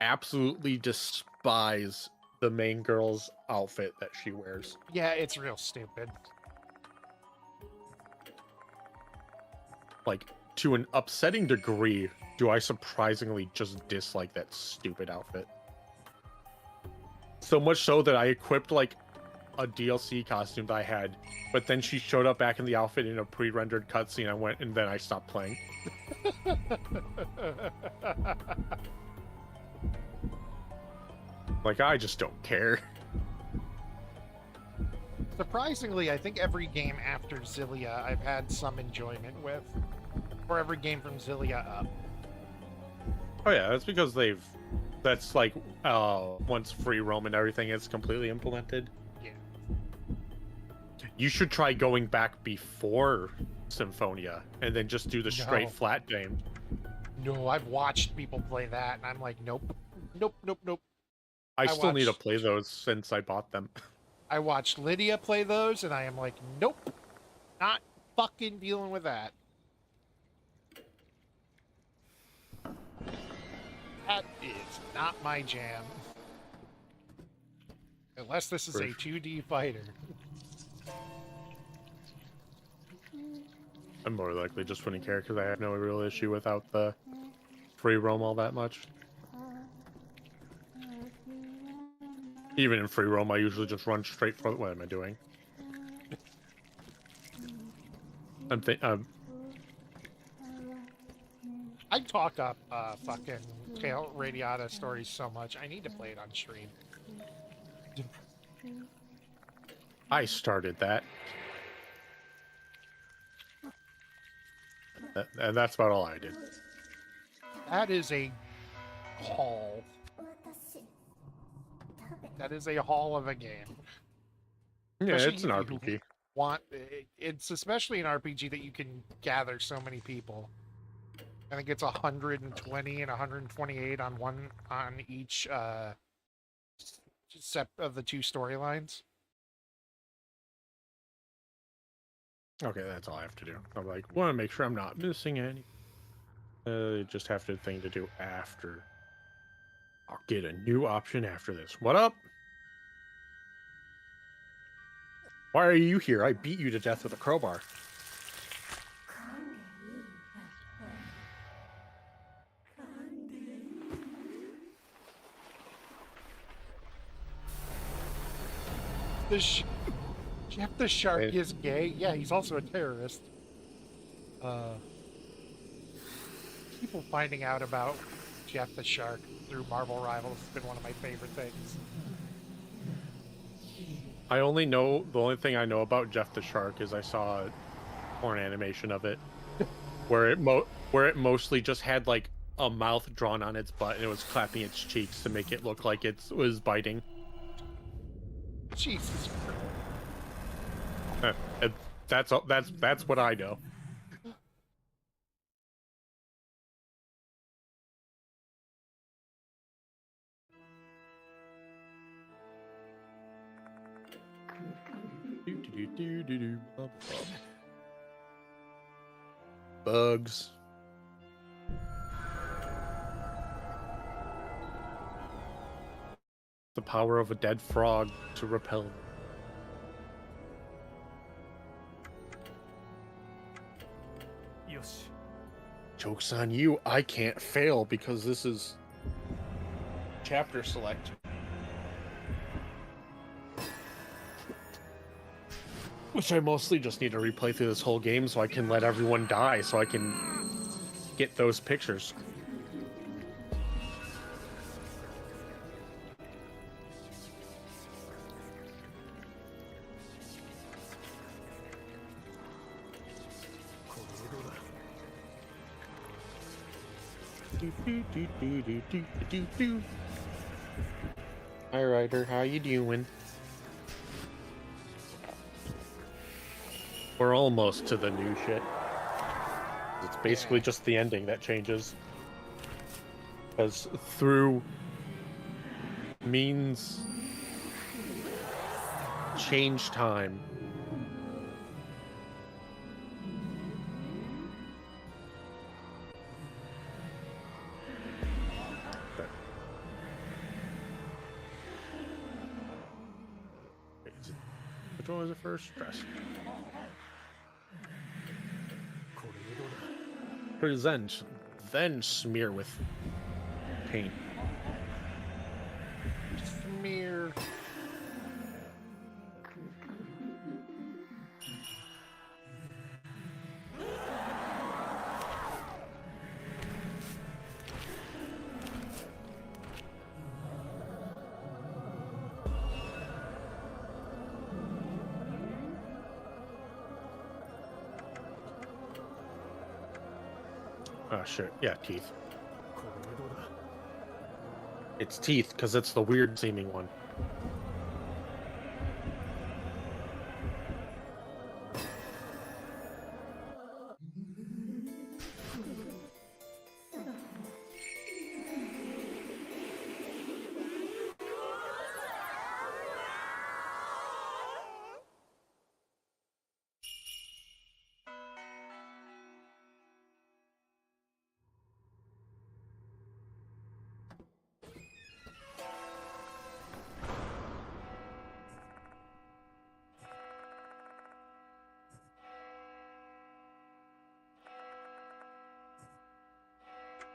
absolutely despise the main girl's outfit that she wears. Yeah, it's real stupid. Like, to an upsetting degree, do I surprisingly just dislike that stupid outfit. So much so that I equipped, like, a DLC costume that I had, but then she showed up back in the outfit in a pre-rendered cutscene. I went, and then I stopped playing. Like, I just don't care. Surprisingly, I think every game after Zillia I've had some enjoyment with. Or every game from Zillia up. Oh yeah, that's because that's like, once free roam and everything is completely implemented. Yeah. You should try going back before Symphonia, and then just do the straight No. flat game. No, I've watched people play that, and I'm like, nope. Nope, nope, nope. I still need to watched- play those since I bought them. I watched Lydia play those, and I am like, nope. Not fucking dealing with that. That is not my jam. Unless this is a 2D fighter. I more likely just wouldn't care because I have no real issue without the free roam all that much. Even in free roam, I usually just run straight for. What am I doing? I talk up fucking Tail Radiata stories so much. I need to play it on stream. I started that. And that's about all I did. That is a haul. That is a haul of a game. Yeah, Especially it's an if you RPG. It's especially an RPG that you can gather so many people. I think it's 120 and 128 on each set of the two storylines. Okay, that's all I have to do. I'm like, want to make sure I'm not missing any. Just have to thing to do after. I'll get a new option after this. What up? Why are you here? I beat you to death with a crowbar. Jeff the Shark Wait. is gay. Yeah, he's also a terrorist. People finding out about Jeff the Shark through Marvel Rivals has been one of my favorite things. I only know, the only thing I know about Jeff the Shark is I saw a porn animation of it where it mostly just had like a mouth drawn on its butt and it was clapping its cheeks to make it look like it was biting. Jesus Christ. And that's what I know. Bugs. The power of a dead frog to repel. Yoshi. Joke's on you. I can't fail because this is chapter select. Which I mostly just need to replay through this whole game so I can let everyone die so I can get those pictures. Hi Ryder, how you doing? We're almost to the new shit. It's basically Yeah. just the ending that changes. Because through means change time. Okay. Which one was it first? Stress. これでどうだ Present, then smear with paint. Smear. Oh shit, yeah, teeth. これでどうだ It's teeth, because it's the weird seeming one.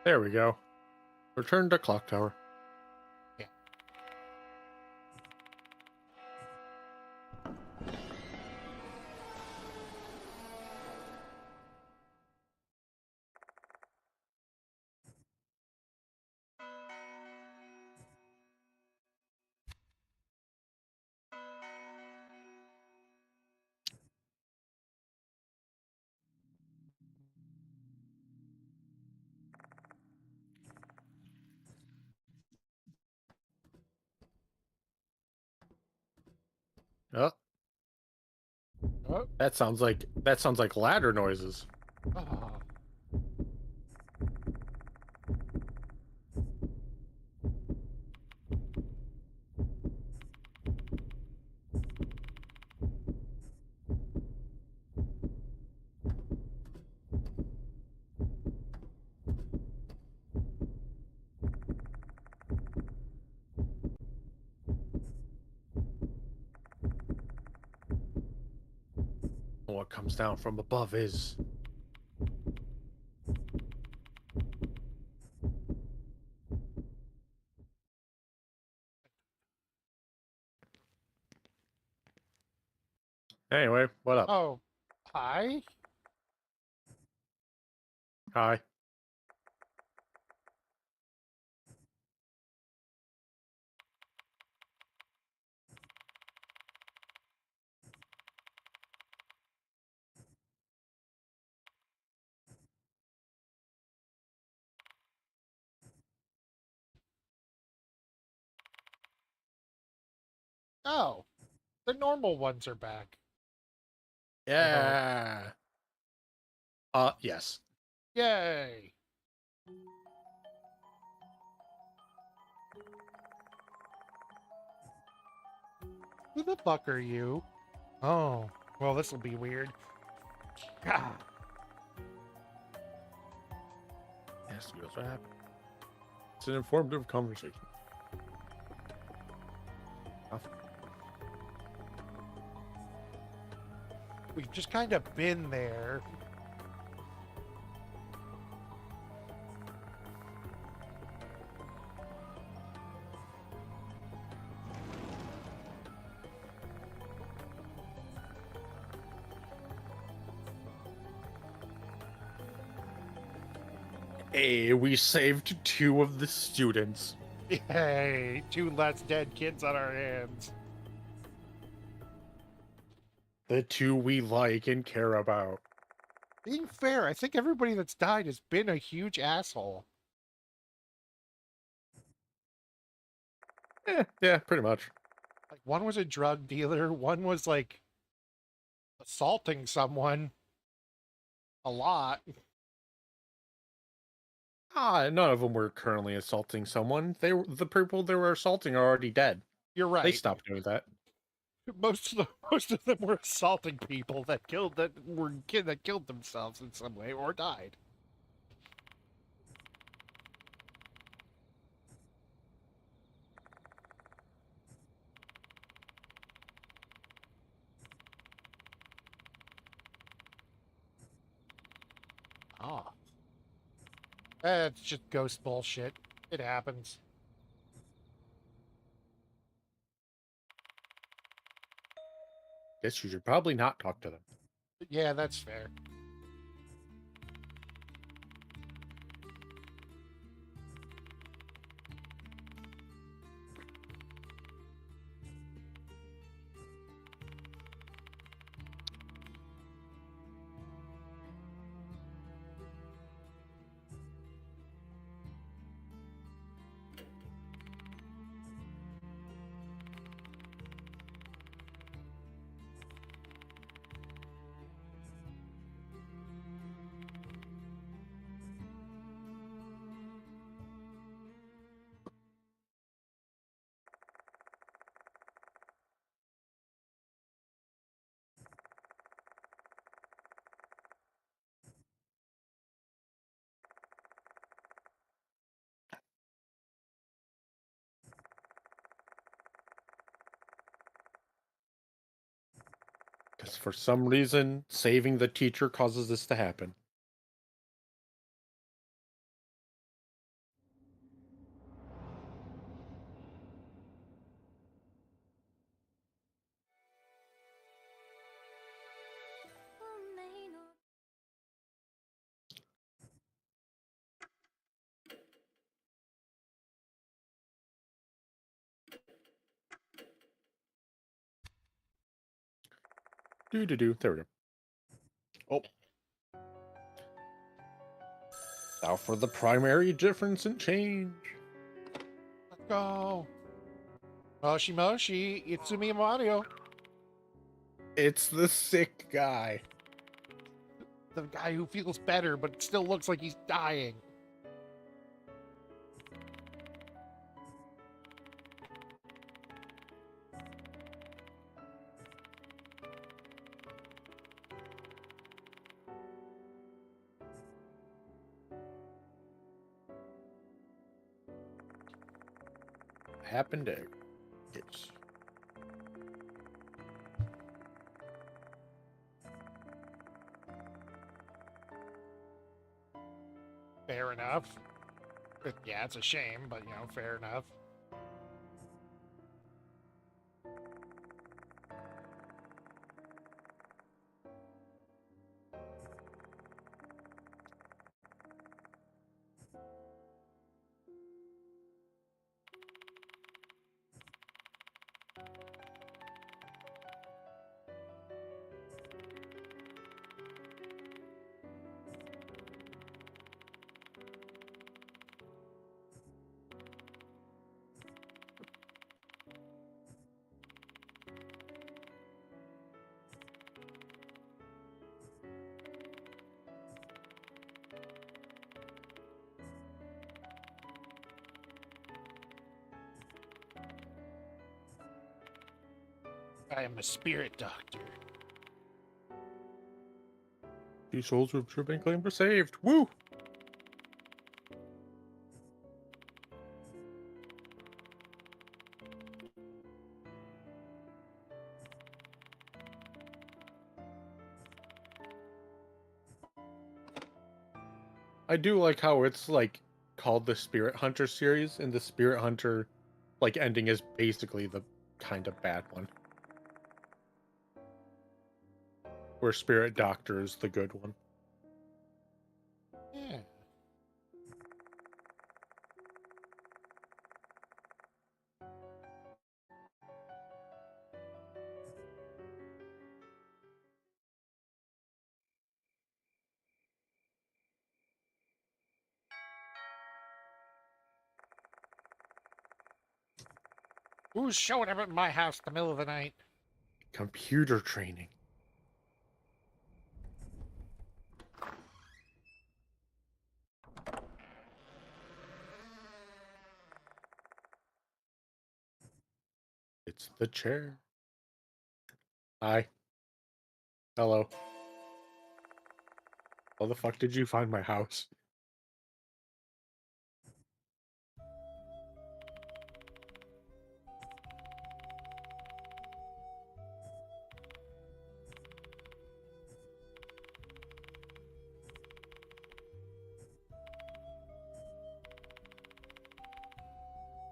There we go. Return to Clock Tower. Yeah. Oh, Oh. that sounds like ladder noises. Oh. What comes down from above is anyway. What up? Oh. Hi. Hi. Oh. The normal ones are back. Yeah. Yes. Yay. Who the fuck are you? Oh. Well, this will be weird. God. Yes, that's what happened. It's an informative conversation. We've just kind of been there. Hey, we saved 2 of the students. Yay. 2 less dead kids on our hands. The 2 we like and care about. Being fair, I think everybody that's died has been a huge asshole. Yeah, pretty much. Like, one was a drug dealer, one was like a assaulting someone a lot. None of them were currently assaulting someone. The people they were assaulting are already dead. You're right. They stopped doing that. Most of them were assaulting people that killed themselves in some way or died. Ah. It's just ghost bullshit. It happens. Guess you should probably not talk to them. Yeah, that's fair. Because for some reason, saving the teacher causes this to happen. Do. There we go. Oh. Now for the primary difference and change. Let's go. Moshi Moshi, Itsumi Mario. It's the sick guy. The guy who feels better but still looks like he's dying. Happened to. Yes. Fair enough. Yeah, it's a shame, but fair enough. I am a spirit doctor. 2 souls who have been claimed were saved. Woo! I do like how it's like called the Spirit Hunter series, and the Spirit Hunter like ending is basically the kind of bad one. Where Spirit Doctor is the good one. Yeah. Who's showing up at my house in the middle of the night? Computer training. It's the chair. Hi. Hello. How the fuck did you find my house?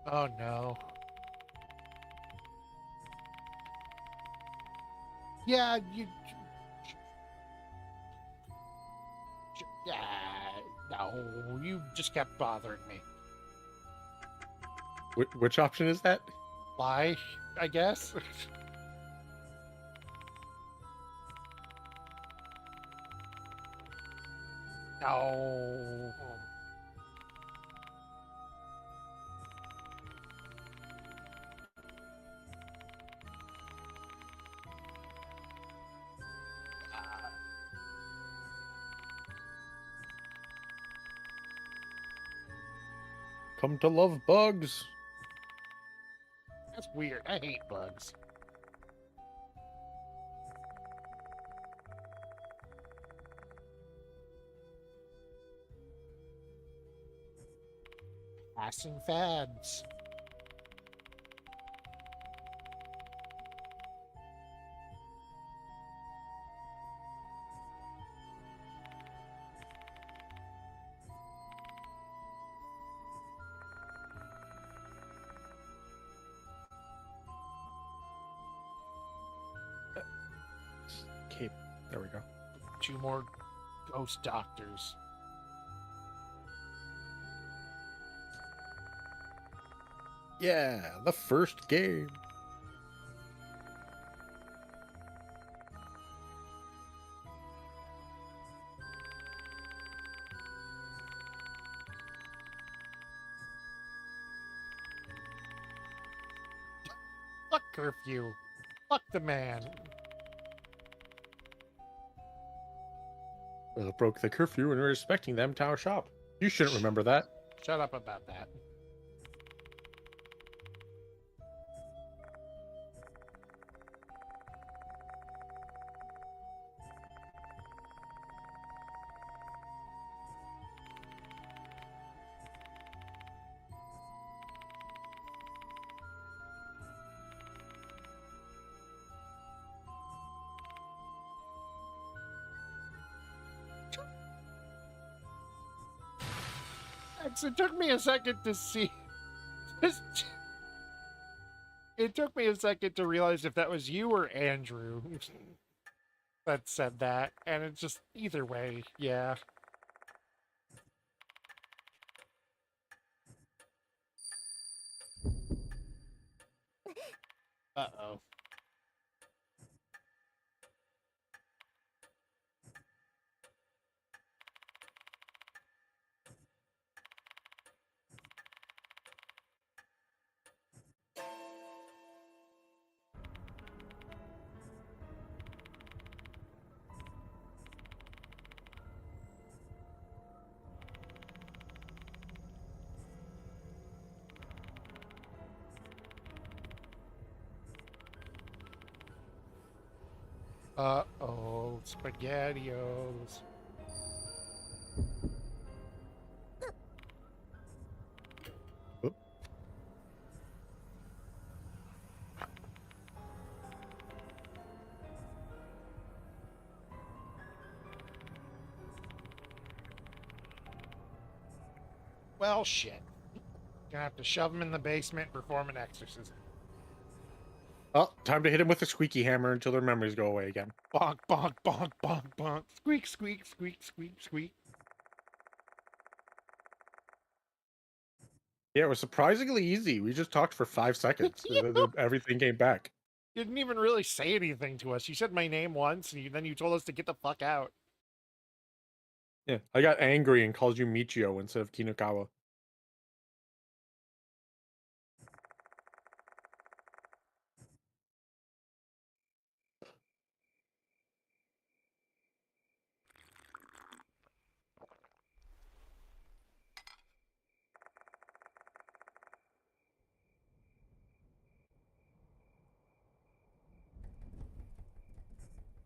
Oh no. Yeah, yeah, no, you just kept bothering me. Which option is that? Lie, I guess. No. Come to love bugs. That's weird. I hate bugs. Passing fads. Cape. There we go. 2 more ghost doctors. Yeah, the first game. Fuck curfew. Fuck the man. Broke the curfew and we're expecting them to our shop. You shouldn't remember that. Shut up about that. It took me a second to see. It took me a second to realize if that was you or Andrew that said that, and it's just either way, yeah. Uh-oh. Uh-oh, SpaghettiOs. Oh. Well, shit. Gonna have to shove him in the basement and perform an exorcism. Oh, time to hit him with a squeaky hammer until their memories go away again. Bonk, bonk, bonk, bonk, bonk. Squeak, squeak, squeak, squeak, squeak. Yeah, it was surprisingly easy. We just talked for 5 seconds. Everything came back. You didn't even really say anything to us. You said my name once, and then you told us to get the fuck out. Yeah, I got angry and called you Michio instead of Kinokawa.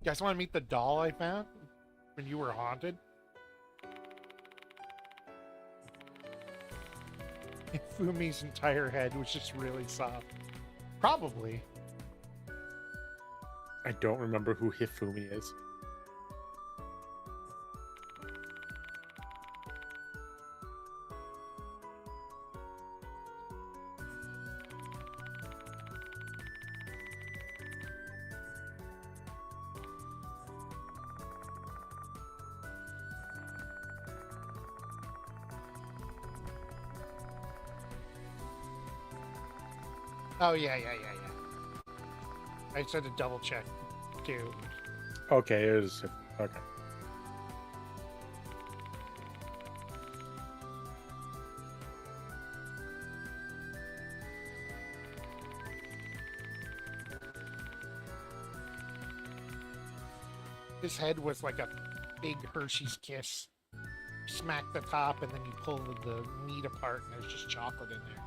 guys want to meet the doll I found when you were haunted? Fumi's entire head was just really soft. Probably. I don't remember who Hifumi is. Oh, yeah. I just had to double check, too. Okay, it is. Okay. His head was like a big Hershey's Kiss. Smack the top, and then you pull the meat apart, and there's just chocolate in there.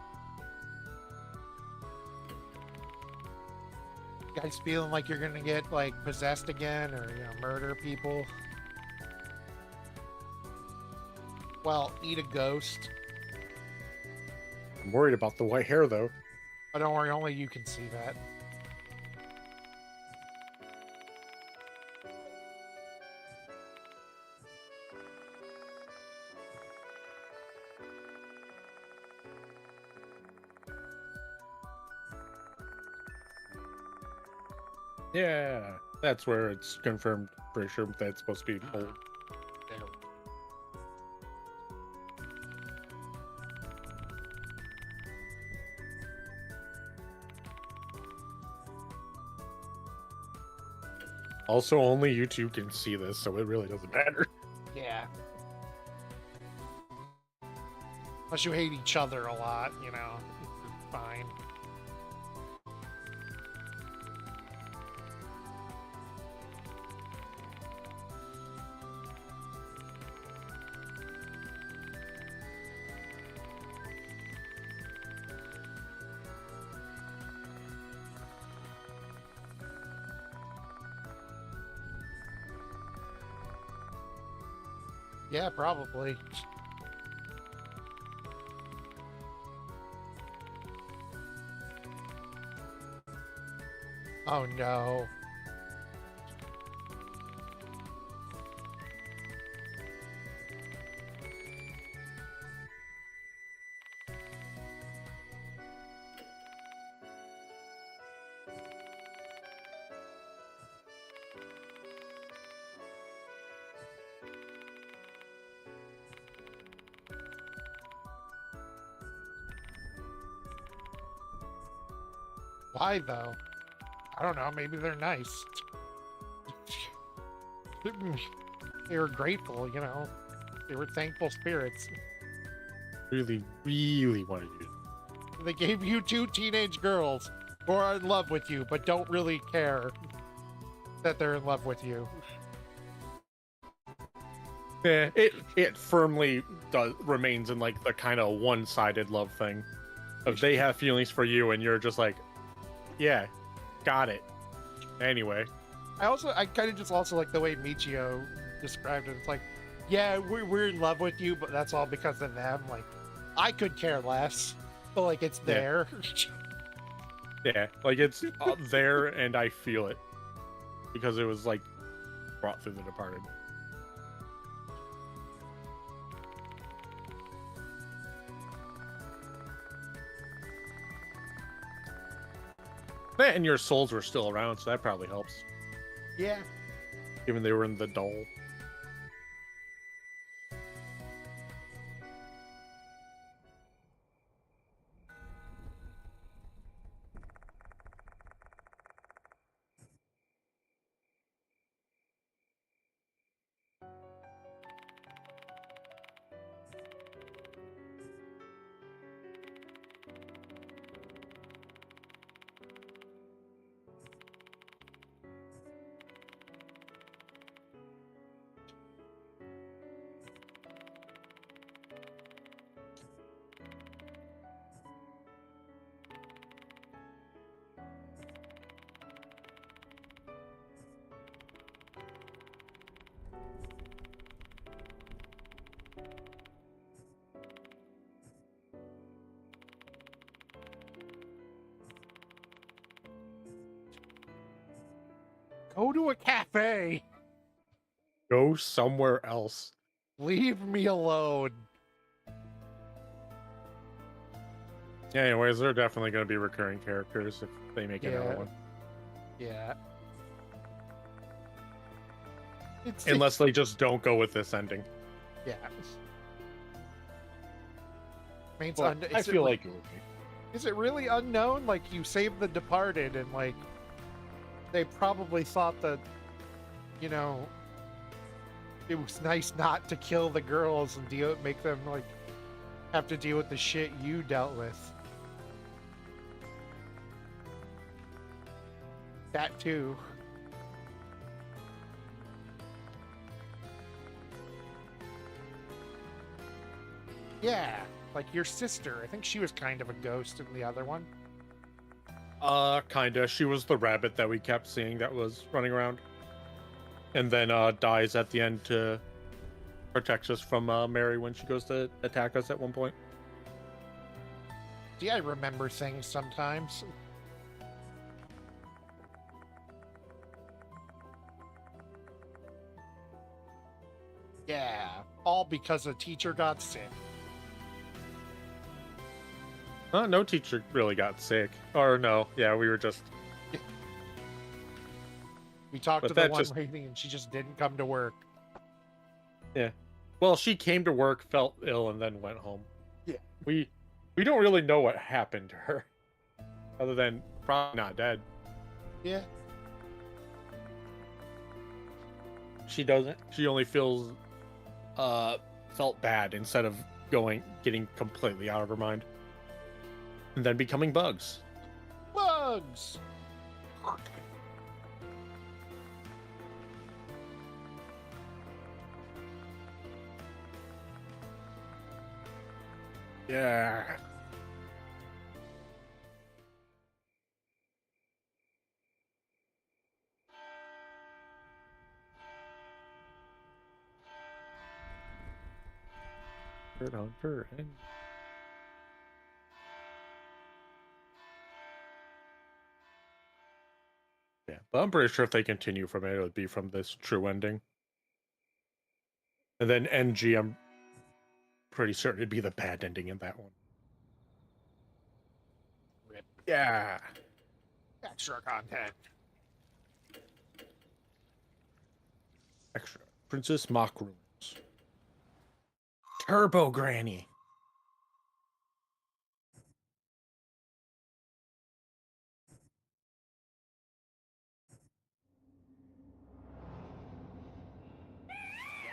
You guys feeling like you're gonna get like possessed again, or murder people? Well, eat a ghost. I'm worried about the white hair, though. But don't worry, only you can see that. Yeah, that's where it's confirmed. Pretty sure that it's supposed to be old. There. Also, only you two can see this, so it really doesn't matter. Yeah. Unless you hate each other a lot, fine. Yeah, probably. Oh no. Why though? I don't know, maybe they're nice. They were grateful, They were thankful spirits. Really, really wanted you. They gave you two teenage girls who are in love with you, but don't really care that they're in love with you. Yeah, it firmly remains in like the kind of one-sided love thing. If they have feelings for you and you're just like, yeah, got it. Anyway. I kind of just also like the way Michio described it. It's like, yeah, we're in love with you, but that's all because of them. Like, I could care less, but like it's there. Yeah, like it's there and I feel it. Because it was like brought through The Departed. And your souls were still around, so that probably helps. Yeah. Given they were in the doll. Go to a cafe. Go somewhere else. Leave me alone. Yeah, anyways, they're definitely going to be recurring characters if they make another Yeah. one. Yeah. It's Unless they just don't go with this ending. yeah. I mean, it's Well, I is it feel re- like it would be. is it really unknown? Like, you saved the departed, and like they probably thought that, you know, it was nice not to kill the girls and make them like have to deal with the shit you dealt with. That too. Yeah, like your sister. I think she was kind of a ghost in the other one. Kinda. She was the rabbit that we kept seeing that was running around. And then, dies at the end to protect us from, Mary when she goes to attack us at one point. See, I remember things sometimes. Yeah, all because a teacher got sick. No teacher really got sick. Or no, yeah, we were just... We talked But to the that one just- lady and she just didn't come to work. Well, she came to work, felt ill, and then went home. Yeah. We don't really know what happened to her. Other than probably not dead. Yeah. She doesn't. She only feels felt bad instead of getting completely out of her mind. And then becoming bugs. Bugs! Yeah. Hunter and yeah, but I'm pretty sure if they continue from it, it would be from this true ending. And then NG, I'm pretty certain it'd be the bad ending in that one. Rip. Yeah. Extra content. Extra. Princess Mock Rooms. Turbo Granny.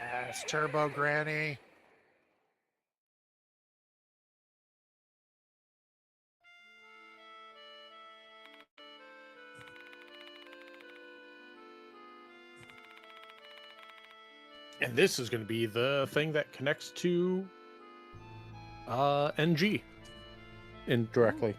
Yes, Turbo Granny. And this is going to be the thing that connects to NG indirectly.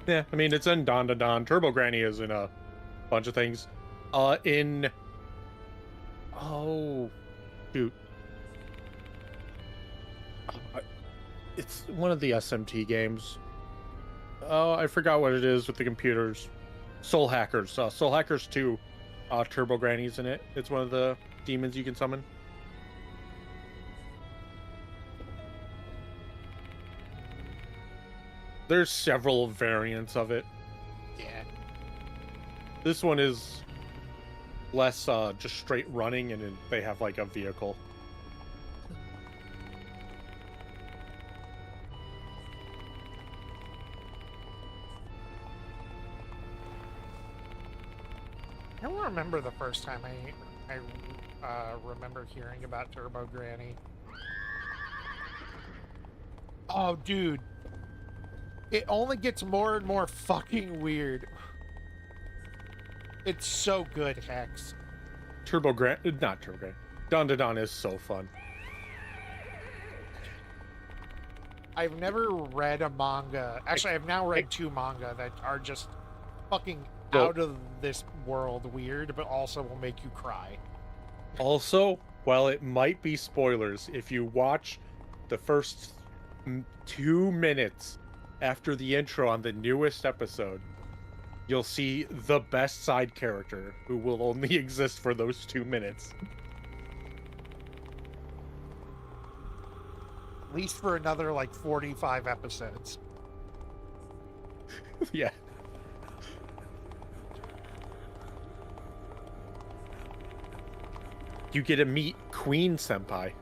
Yeah, I mean, it's in Don to Don. Turbo Granny is in a bunch of things. Oh, shoot. It's one of the SMT games. Oh, I forgot what it is with the computers. Soul Hackers. Soul Hackers 2. Turbo Granny's in it. It's one of the demons you can summon. There's several variants of it. Yeah. This one is less just straight running, and then they have like a vehicle. I don't remember the first time I remember hearing about Turbo Granny. Oh, dude. It only gets more and more fucking weird. It's so good, Hex. Not Turbo Granny. Don to Don is so fun. I've never read a manga. Actually, I've now read two manga that are just fucking Well- out of this world weird, but also will make you cry. Also, while it might be spoilers, if you watch the first 2 minutes after the intro on the newest episode, you'll see the best side character who will only exist for those 2 minutes. At least for another like 45 episodes. Yeah. You get to meet Queen Senpai.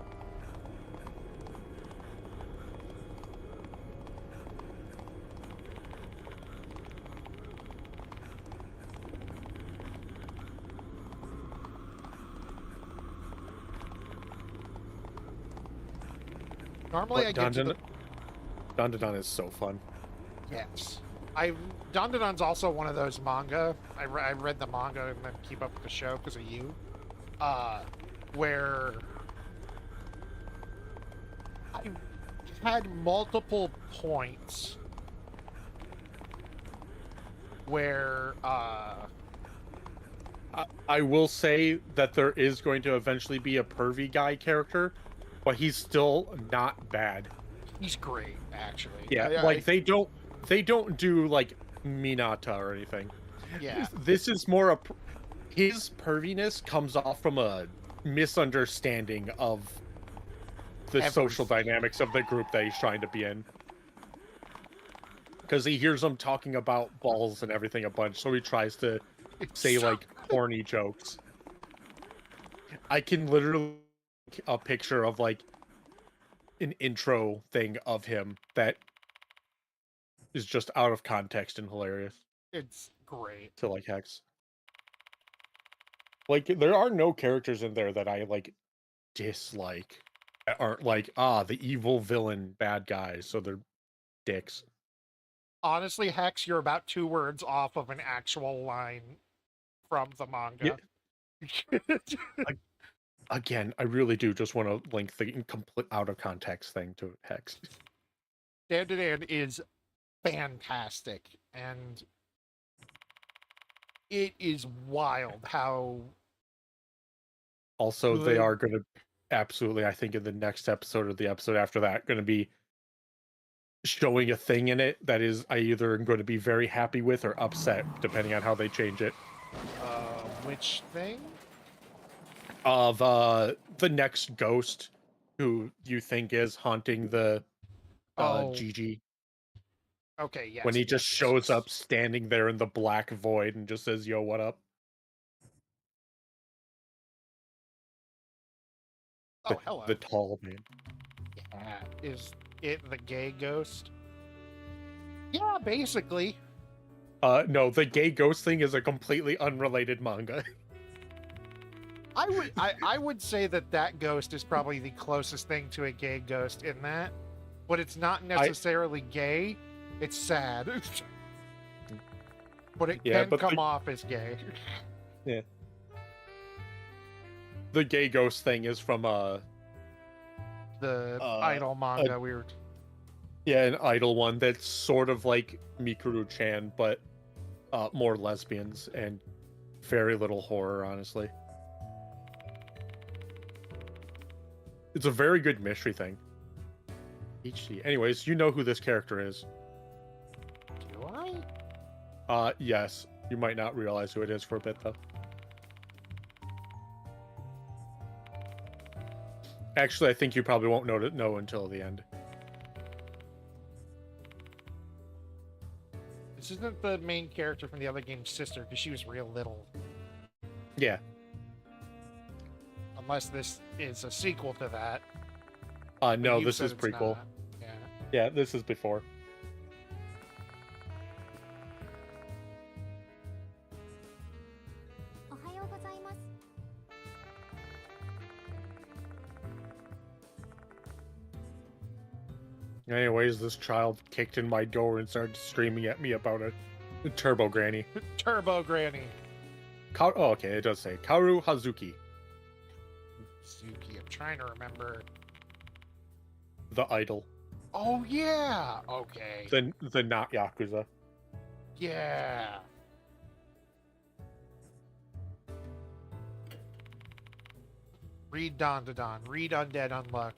Normally I get to the... Dandadan is so fun. Yes. Dandadan's also one of those manga. I read the manga and then keep up with the show because of you. Where I had multiple points where I will say that there is going to eventually be a pervy guy character, but he's still not bad. he's great actually. Yeah, they don't do like Minata or anything. Yeah. This is more his perviness comes off from a misunderstanding of the social dynamics of the group that he's trying to be in. Because he hears them talking about balls and everything a bunch, so he tries to say like corny jokes. I can literally make a picture of like an intro thing of him that is just out of context and hilarious It's great. to like Hex. Like there are no characters in there that I like dislike. That aren't like the evil villain bad guys, so they're dicks. Honestly, Hex, you're about 2 words off of an actual line from the manga. Again, I really do just want to link the complete out of context thing to Hex. Dandadan is fantastic, and it is wild how... Also, they are going to absolutely, I think in the next episode or the episode after that, going to be showing a thing in it that is I either am going to be very happy with or upset, depending on how they change it. Which thing? Of the next ghost who you think is haunting the Gigi. Okay, yes. When he just shows up standing there in the black void and just says, "Yo, what up?" Hello. The tall man. Yeah. Is it the gay ghost? Yeah, basically. No, the gay ghost thing is a completely unrelated manga. I would say that ghost is probably the closest thing to a gay ghost in that, but it's not necessarily gay. It's sad, but it can come off as gay. Yeah. The gay ghost thing is from the idol manga. Weird. Yeah, an idol one that's sort of like Mikuru-chan, but more lesbians and very little horror, honestly. It's a very good mystery thing. HD. Anyways, you know who this character is. Do I? Yes. You might not realize who it is for a bit, though. Actually, I think you probably won't know until the end. This isn't the main character from the other game's sister, because she was real little. Yeah. Unless this is a sequel to that. No, this is prequel. Yeah. Yeah, this is before. Anyways, this child kicked in my door and started screaming at me about a Turbo Granny. Turbo Granny. Oh, okay, it does say Kaoru Hazuki. Hazuki, I'm trying to remember. The idol. Oh yeah. Okay. The not Yakuza. Read Dawn to Dawn. Read Undead Unluck.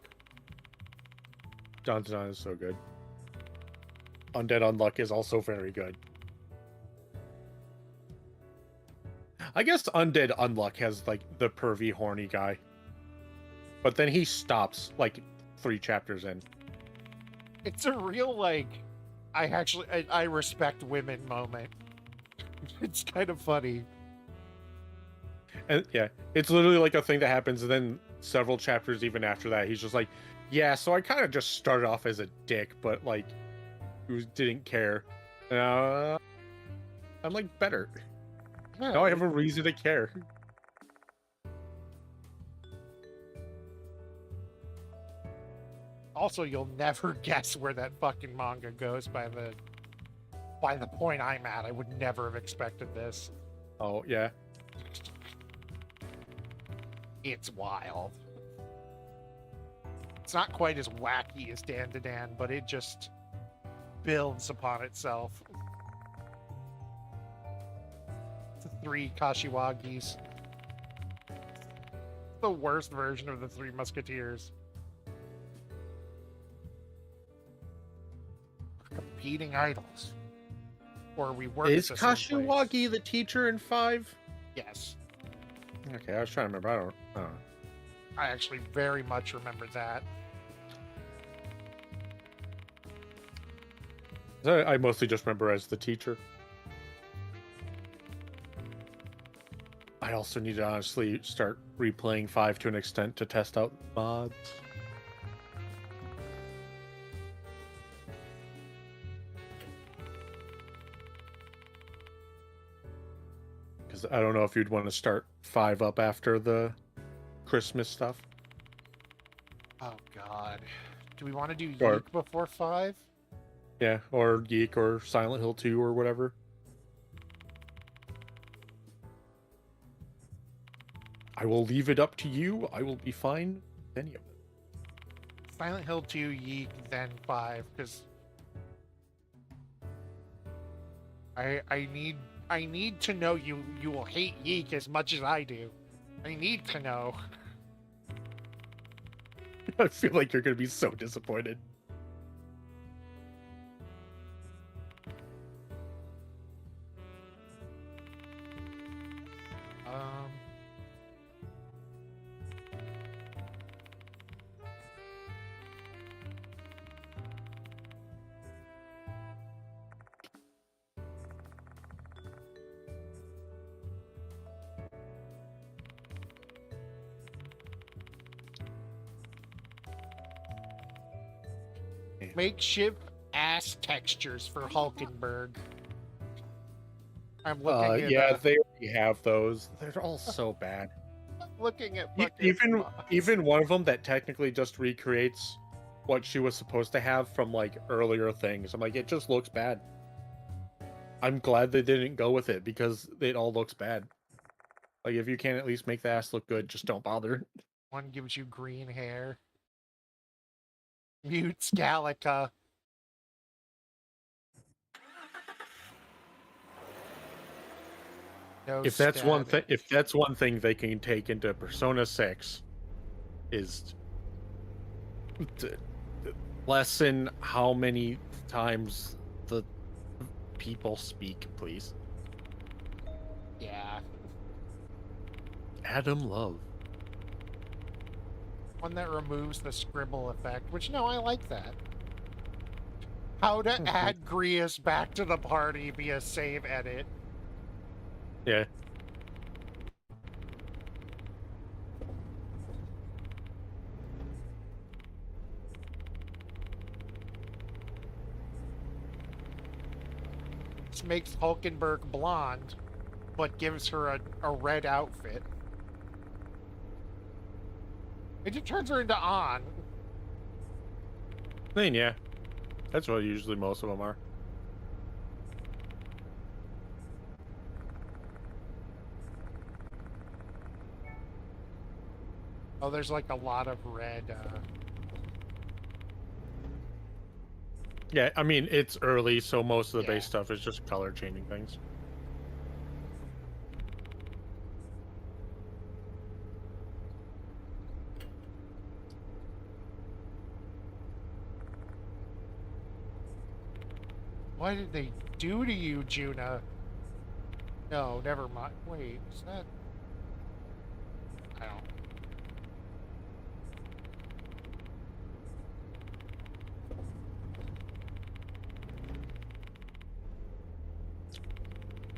Dawn to Dawn is so good. Undead Unluck is also very good. I guess Undead Unluck has like the pervy horny guy. But then he stops like 3 chapters in. It's a real, like, I respect women moment. It's kind of funny. And yeah, it's literally like a thing that happens, and then several chapters even after that, he's just like, yeah, so I kind of just started off as a dick, but like, didn't care. I'm like better. Yeah, Now I have a reason to care. Also, you'll never guess where that fucking manga goes by the point I'm at. I would never have expected this. Oh yeah. It's wild. It's not quite as wacky as Dan to Dan, but it just builds upon itself. It's 3 Kashiwagis. The worst version of the 3 Musketeers. Competing idols. Or we work Is at the same place. Kashiwagi the teacher in 5? Yes. Okay, I was trying to remember. I don't know. I actually very much remember that. I mostly just remember as the teacher. I also need to honestly start replaying 5 to an extent to test out mods. Because I don't know if you'd want to start 5 up after the Christmas stuff. Oh god. Do we want to do Or- Yeek before 5? Yeah, or Geek or Silent Hill 2 or whatever. I will leave it up to you. I will be fine with any of it. Silent Hill 2, Yeek, then 5, because I need to know you will hate Yeek as much as I do. I need to know. I feel like you're going to be so disappointed. Um, makeshift ass textures for Hulkenberg. I'm looking at Yeah, they already have those. They're all so bad. looking at E- fucking even mods. even one of them that technically just recreates what she was supposed to have from like earlier things. I'm like, it just looks bad. I'm glad they didn't go with it because it all looks bad. Like if you can't at least make the ass look good, just don't bother. One gives you green hair. Mutes Gallica. No If that's one thing, stabbing. if that's one thing they can take into Persona 6, is to lessen how many times the people speak, please. Yeah. Adam Love. One that removes the scribble effect, which no, I like that. How to add Grius back to the party via save edit. Yeah. This makes Hulkenberg blonde, but gives her a red outfit. It just turns her into On. I mean, yeah. That's what usually most of them are. Oh, there's like a lot of red. Yeah, I mean, it's early, so most of the Yeah. base stuff is just color changing things. What did they do to you, Juna? No, never mind. Wait, is that... I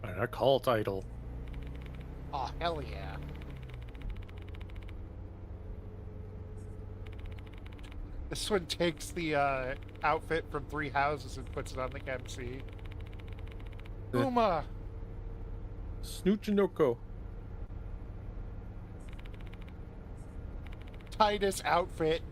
don't... A cult idol. Oh, hell yeah. This one takes the outfit from Three Houses and puts it on the MC. Yeah. Uma! Snoochinoko. Titus outfit.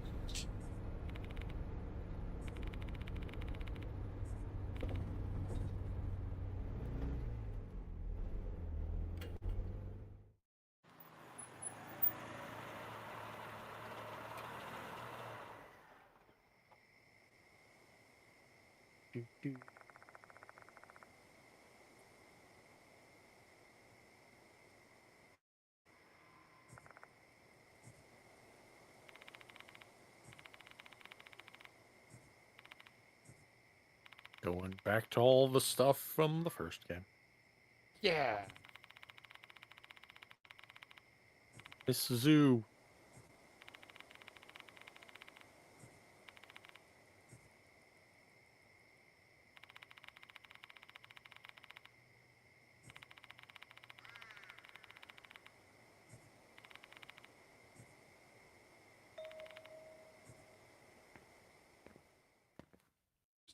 Going back to all the stuff from the first game. Yeah. Miss Zoo.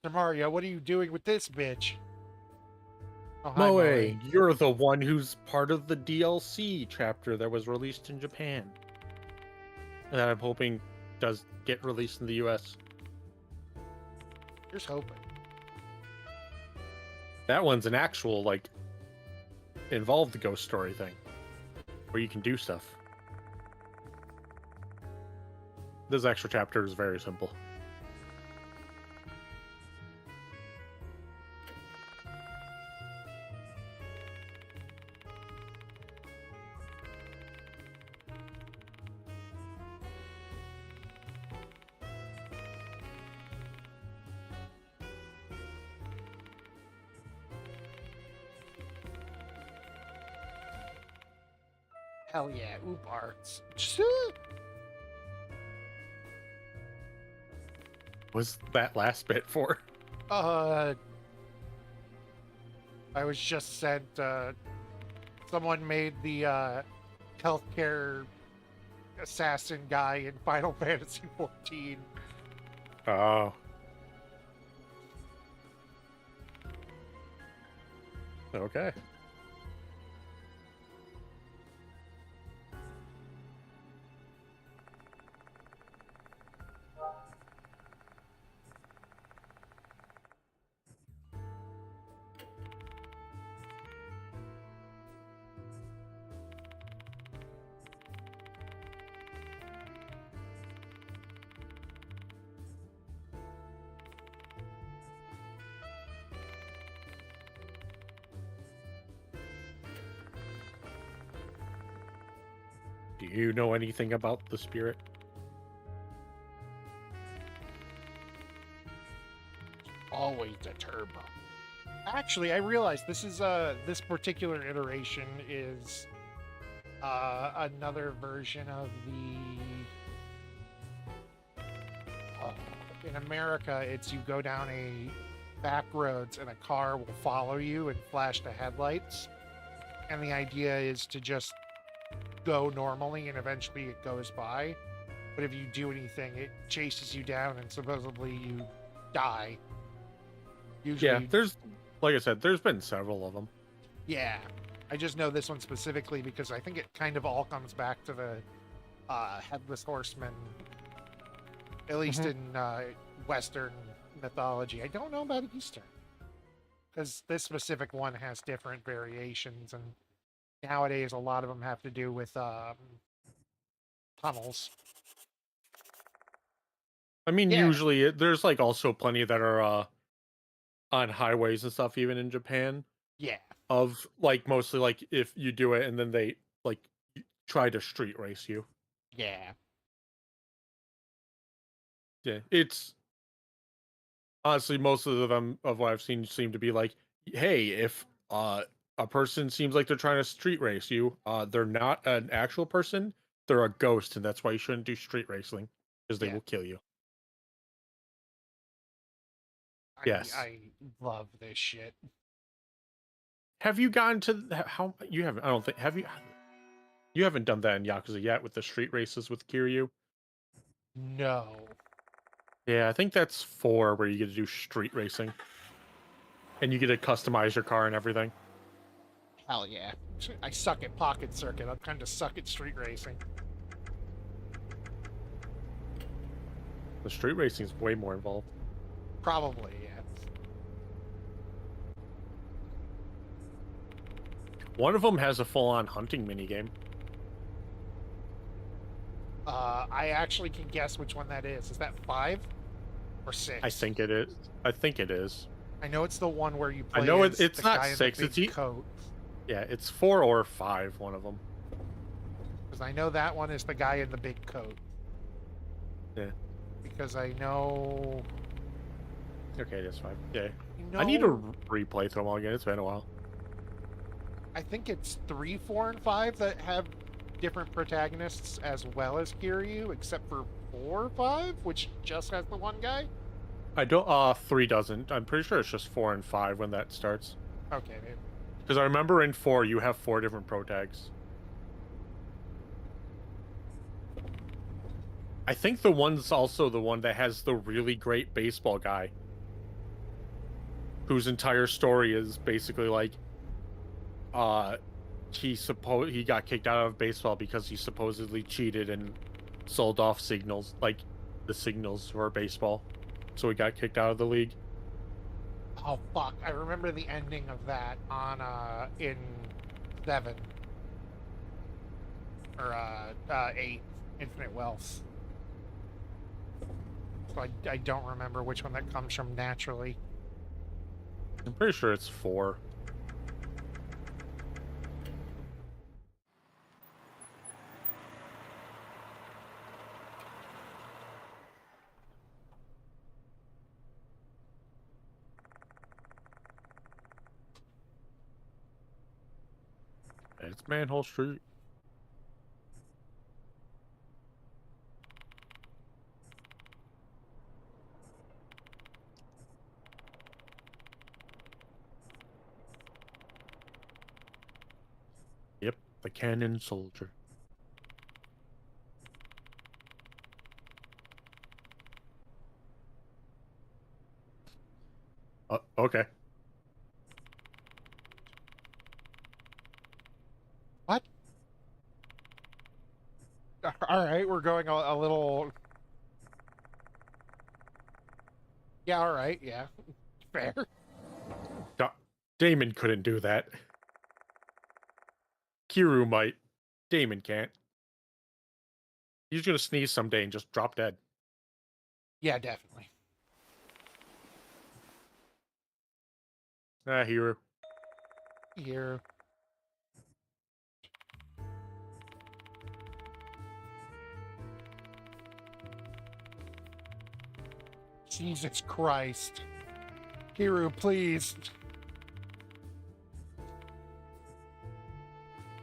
Mr. Mario, what are you doing with this bitch? Oh, hi, Moe, you're the one who's part of the DLC chapter that was released in Japan. That I'm hoping does get released in the US. Here's hoping. That one's an actual, like, involved the ghost story thing. Where you can do stuff. This extra chapter is very simple. Hell yeah, oop arts. What's that last bit for? I was just sent, someone made the, healthcare assassin guy in Final Fantasy XIV. Oh. Okay. Do you know anything about the spirit? Always a turbo. Actually, I realized this is this particular iteration is another version of the in America it's you go down a back roads and a car will follow you and flash the headlights, and the idea is to just go normally and eventually it goes by, but if you do anything it chases you down and supposedly you die. Usually, Yeah, there's, like I said, there's been several of them. yeah. I just know this one specifically because I think it kind of all comes back to the Headless Horseman, at least in Western mythology. I don't know about Eastern, because this specific one has different variations, and nowadays a lot of them have to do with tunnels. I mean, Yeah. usually there's like also plenty that are on highways and stuff, even in Japan. Yeah. Of like mostly like if you do it and then they like try to street race you. Yeah. Yeah, it's Honestly, most of them of what I've seen seem to be like, hey, if a person seems like they're trying to street race you, they're not an actual person, they're a ghost, and that's why you shouldn't do street racing because they Yeah. will kill you. I, Yes. I love this shit. Have you gotten to how you haven't? I don't think have you. You haven't done that in Yakuza yet with the street races with Kiryu. No. Yeah, I think that's 4 where you get to do street racing, and you get to customize your car and everything. Hell yeah. I suck at pocket circuit. I'm kind of suck at street racing. The street racing is way more involved. Probably, yeah. One of them has a full-on hunting minigame. I actually can guess which one that is. Is that 5 or 6? I think it is. I think it is. I know it's the one where you play. I know as it's the not guy in 6, the it's big coat. Yeah, it's 4 or 5. One of them. Because I know that one is the guy in the big coat. Yeah. Because I know. Okay, that's 5. Yeah. You I need know, to replay through them all again. It's been a while. I think it's 3, 4, and 5 that have different protagonists as well as Kiryu, except for 4 or 5, which just has the one guy. I don't. 3 doesn't. I'm pretty sure it's just 4 and 5 when that starts. Okay, maybe. Because I remember in 4 you have 4 different pro tags. I think the one's also the one that has the really great baseball guy, whose entire story is basically like, he got kicked out of baseball because he supposedly cheated and sold off signals, like the signals for baseball, so he got kicked out of the league. Oh fuck! I remember the ending of that on in 7 or 8, Infinite Wealth. So I don't remember which one that comes from naturally. I'm pretty sure it's 4. It's Manhole Street. Yep, the cannon soldier. Okay. What? All right, we're going a little. Yeah, all right, yeah, fair. Damon couldn't do that. Kiryu might. Damon can't. He's gonna sneeze someday and just drop dead. Yeah, definitely. Hero. Here. Jesus Christ. Hiru, please.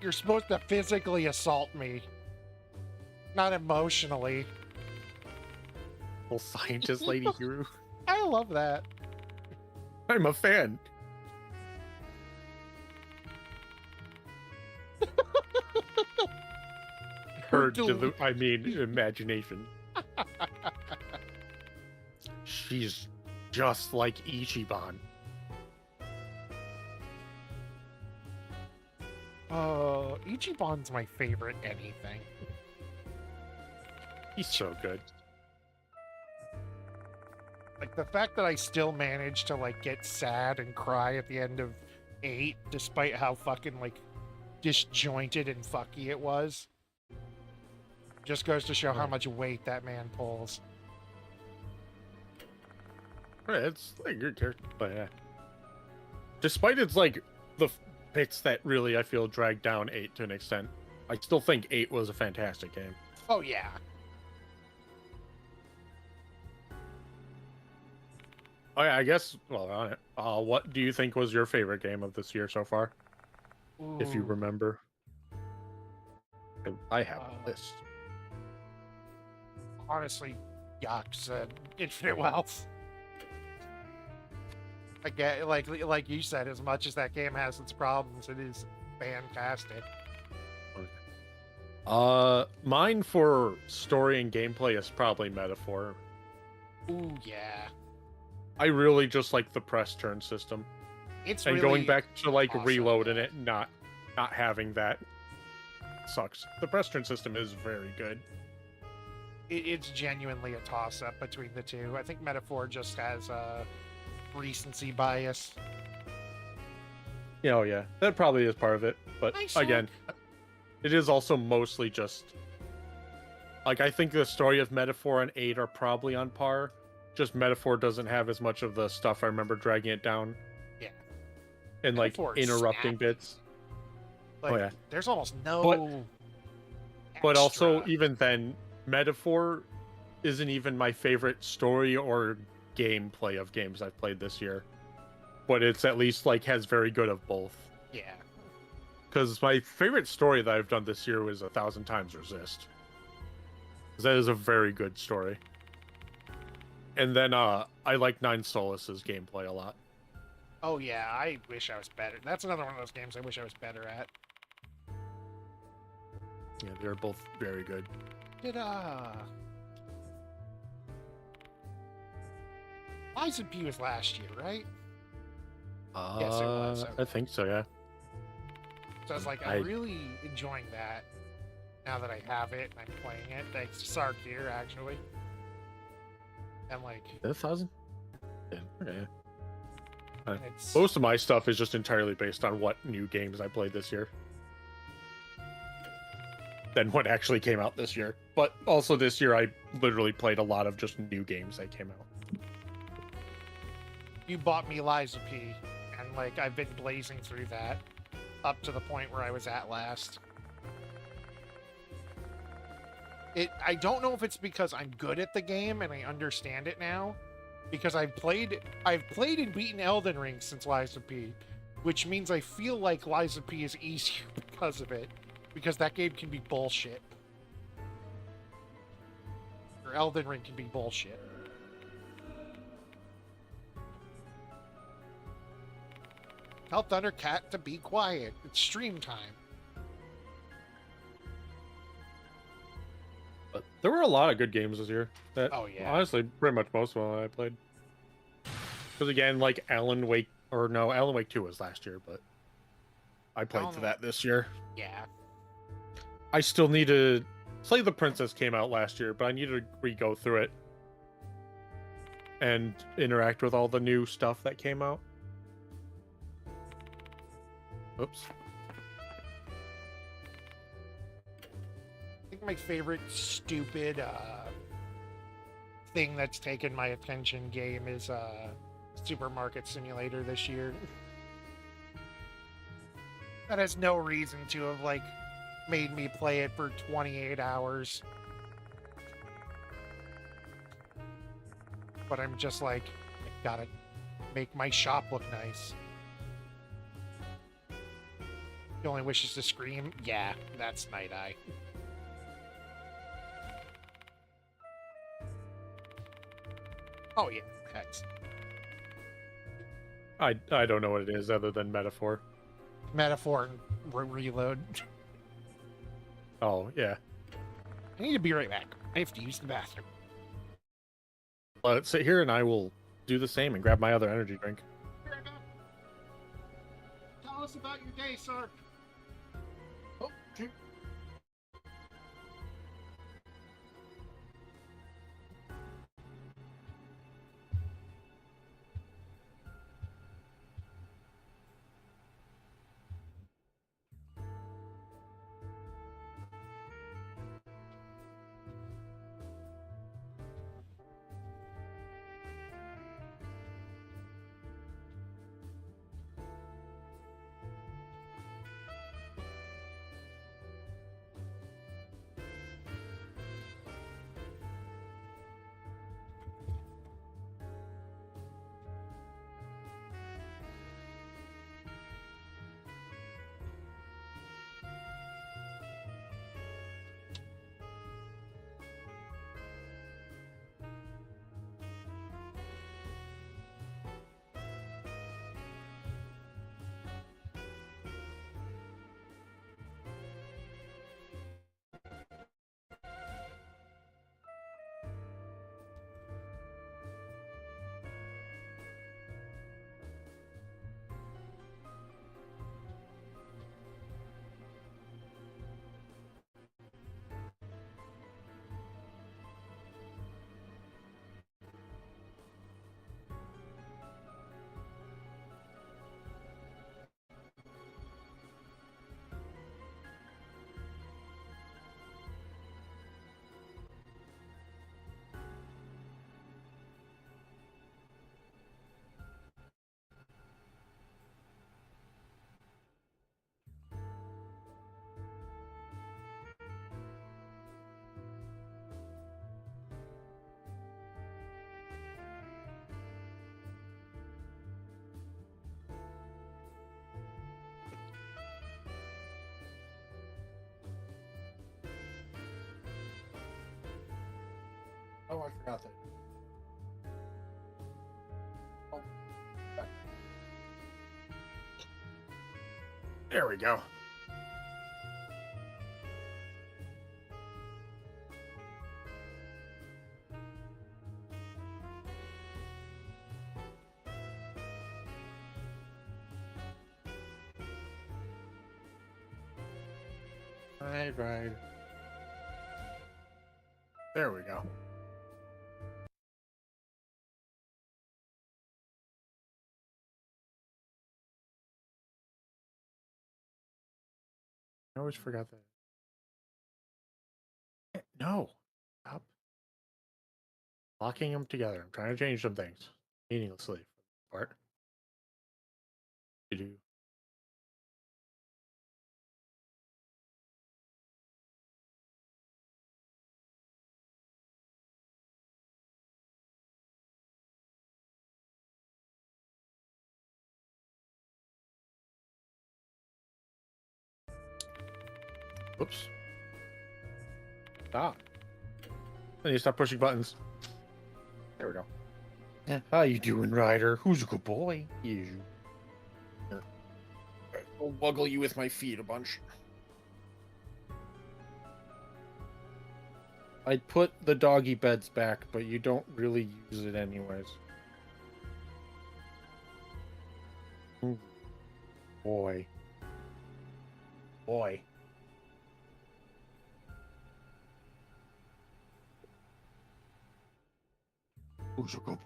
You're supposed to physically assault me, not emotionally. Little scientist lady Hero. I love that. I'm a fan. I mean, imagination. She's just like Ichiban. Ichiban's my favorite anything. He's so good. Like, the fact that I still managed to, like, get sad and cry at the end of 8, despite how fucking, like, disjointed and fucky it was, just goes to show how much weight that man pulls. Yeah, it's like a good character, but yeah. Despite it's like the bits that really I feel dragged down 8 to an extent, I still think 8 was a fantastic game. Oh, yeah. Oh yeah, I guess. Well, on it. What do you think was your favorite game of this year so far, if you Ooh, remember? I have Uh, a list. honestly, Yakuza Infinite Wealth. Again, like you said, as much as that game has its problems, it is fantastic. Mine for story and gameplay is probably Metaphor. Ooh, yeah. I really just like the press turn system It's and really going back to like awesome, reloading yeah. it, not having that sucks. The press turn system is very good. It's genuinely a toss-up between the two. I think Metaphor just has a recency bias. Yeah, oh yeah, that probably is part of it. But Nice again, it is also mostly just like I think the story of Metaphor and 8 are probably on par. Just Metaphor doesn't have as much of the stuff I remember dragging it down. Yeah. And like Metaphor is interrupting snappy. bits. Like, yeah. there's almost no. But also, extra. even then, Metaphor isn't even my favorite story or gameplay of games I've played this year. But it's at least like has very good of both. Yeah. Because my favorite story that I've done this year was 1,000 Times Resist. 'Cause that is a very good story. And then I like Nine Solace's gameplay a lot. Oh yeah, I wish I was better. That's another one of those games I wish I was better at. Yeah, they're both very good. Did Lies of P was last year, right? Yes, it was. I think so, yeah. So I was like, I'm really enjoying that now that I have it and I'm playing it. Thanks to Sarkir, actually. And like, 1,000? Yeah, okay. it's Most of my stuff is just entirely based on what new games I played this year. Than what actually came out this year. But also this year I literally played a lot of just new games that came out. you bought me Lies of P, and like I've been blazing through that up to the point where I was at last. I don't know if it's because I'm good at the game and I understand it now, because I've played and beaten Elden Ring since Lies of P, which means I feel like Lies of P is easier because of it, because that game can be bullshit. Or Elden Ring can be bullshit. Tell Thundercat to be quiet. It's stream time. But there were a lot of good games this year. That, Oh, yeah. honestly, pretty much most of them I played. Because again, like Alan Wake 2 was last year, but I played Alan- to that this year. Yeah. I still need to... Slay the Princess came out last year, but I need to re-go through it. And interact with all the new stuff that came out. Oops. I think my favorite stupid thing that's taken my attention game is Supermarket Simulator this year. That has no reason to have like made me play it for 28 hours. But I'm just like, I gotta make my shop look nice. The only wish is to scream. Yeah, that's Night Eye. Oh yeah, hex. I don't know what it is other than Metaphor. Metaphor and reload. Oh, yeah. I need to be right back. I have to use the bathroom. Let's sit here and I will do the same and grab my other energy drink. Tell us about your day, sir. Oh, shoot. Oh, I forgot that. Oh, back. There we go. Right. There we go. I always forgot that. No. Stop locking them together. I'm trying to change some things. Meaninglessly. Part. You do. Whoops. Stop. I need to stop pushing buttons. There we go. How you doing, Ryder? Who's a good boy? You. Here. I'll wuggle you with my feet a bunch. I'd put the doggy beds back, but you don't really use it anyways. Ooh. Boy. Boy. Who's a good boy?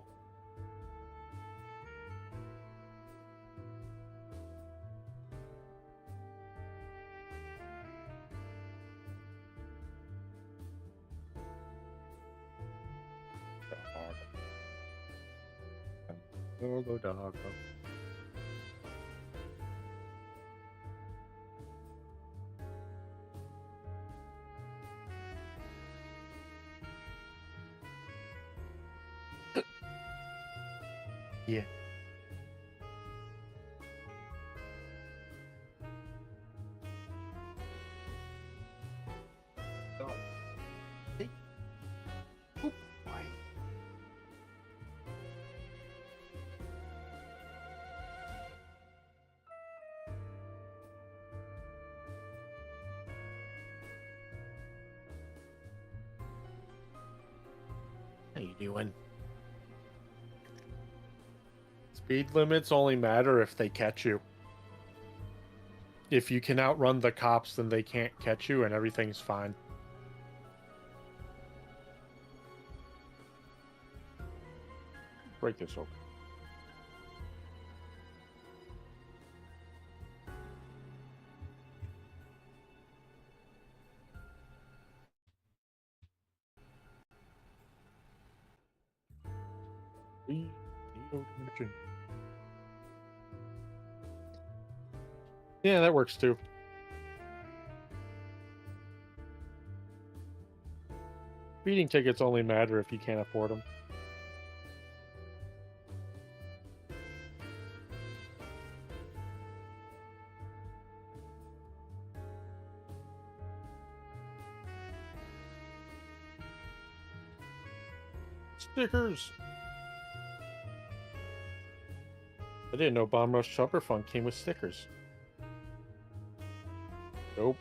Dog. Dog. Yeah. Dog. Hey. Oop. Why? How you doing? Speed limits only matter if they catch you. If you can outrun the cops, then they can't catch you and everything's fine. Break this open. Yeah, that works too. Speeding tickets only matter if you can't afford them. Stickers! I didn't know Bomb Rush Chopper Fun came with stickers. Nope.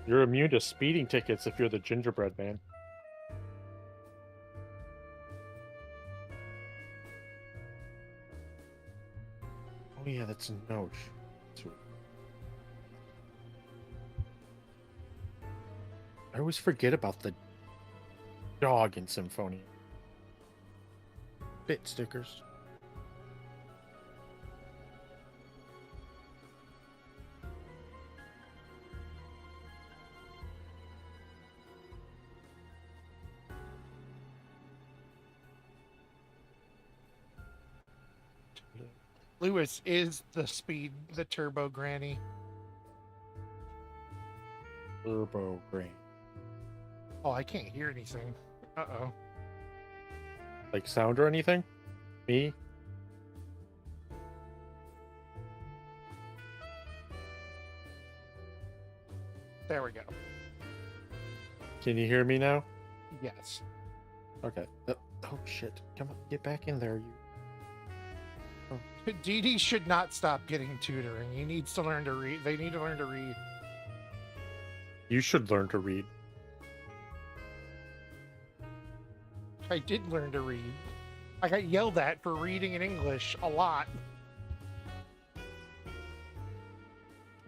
You're immune to speeding tickets if you're the gingerbread man. Oh yeah, that's a note. I always forget about the dog in Symphonia. Bit stickers. Lewis is the turbo granny. Turbo Green. Oh, I can't hear anything. Uh-oh. Like sound or anything? Me? There we go. Can you hear me now? Yes. Okay. Oh shit! Come on, get back in there, you. Dee Dee should not stop getting tutoring. He needs to learn to read. They need to learn to read. You should learn to read. I did learn to read. I got yelled at for reading in English a lot.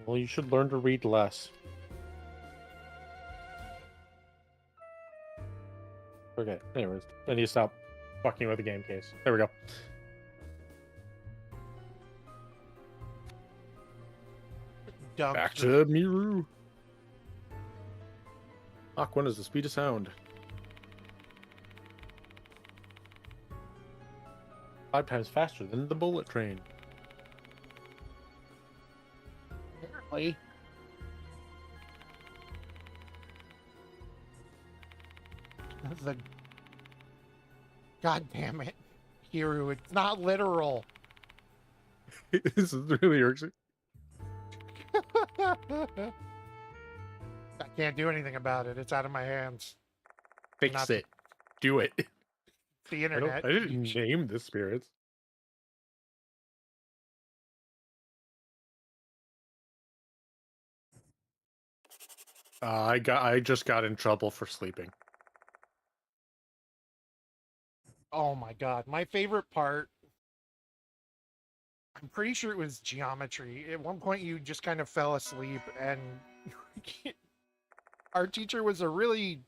Well, you should learn to read less. Okay. Anyways, I need to stop fucking with the game case. There we go. Dumb. Back to Miru. Mach 1 is the speed of sound. 5 times faster than the bullet train. Apparently. The God damn it, Hiru! It's not literal. This is really irksome. I can't do anything about it. It's out of my hands. Fix Not- it. Do it. The I internet. didn't name the spirits. I just got in trouble for sleeping. Oh my god. My favorite part, I'm pretty sure it was geometry. At one point you just kind of fell asleep and our teacher was a really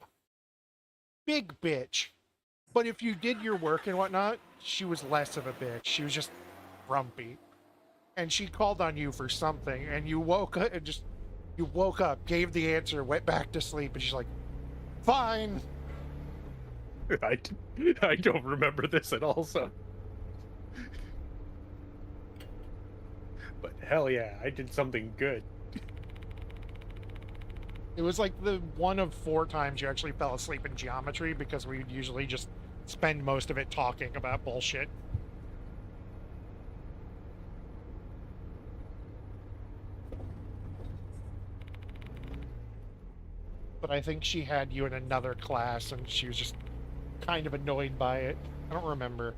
big bitch. But if you did your work and whatnot, she was less of a bitch. She was just grumpy. And she called on you for something and you woke up and you woke up, gave the answer, went back to sleep, and she's like, fine. I don't remember this at all, so. But hell yeah, I did something good. It was like the one of 4 times you actually fell asleep in geometry because we would usually just spend most of it talking about bullshit. But I think she had you in another class and she was just kind of annoyed by it. I don't remember.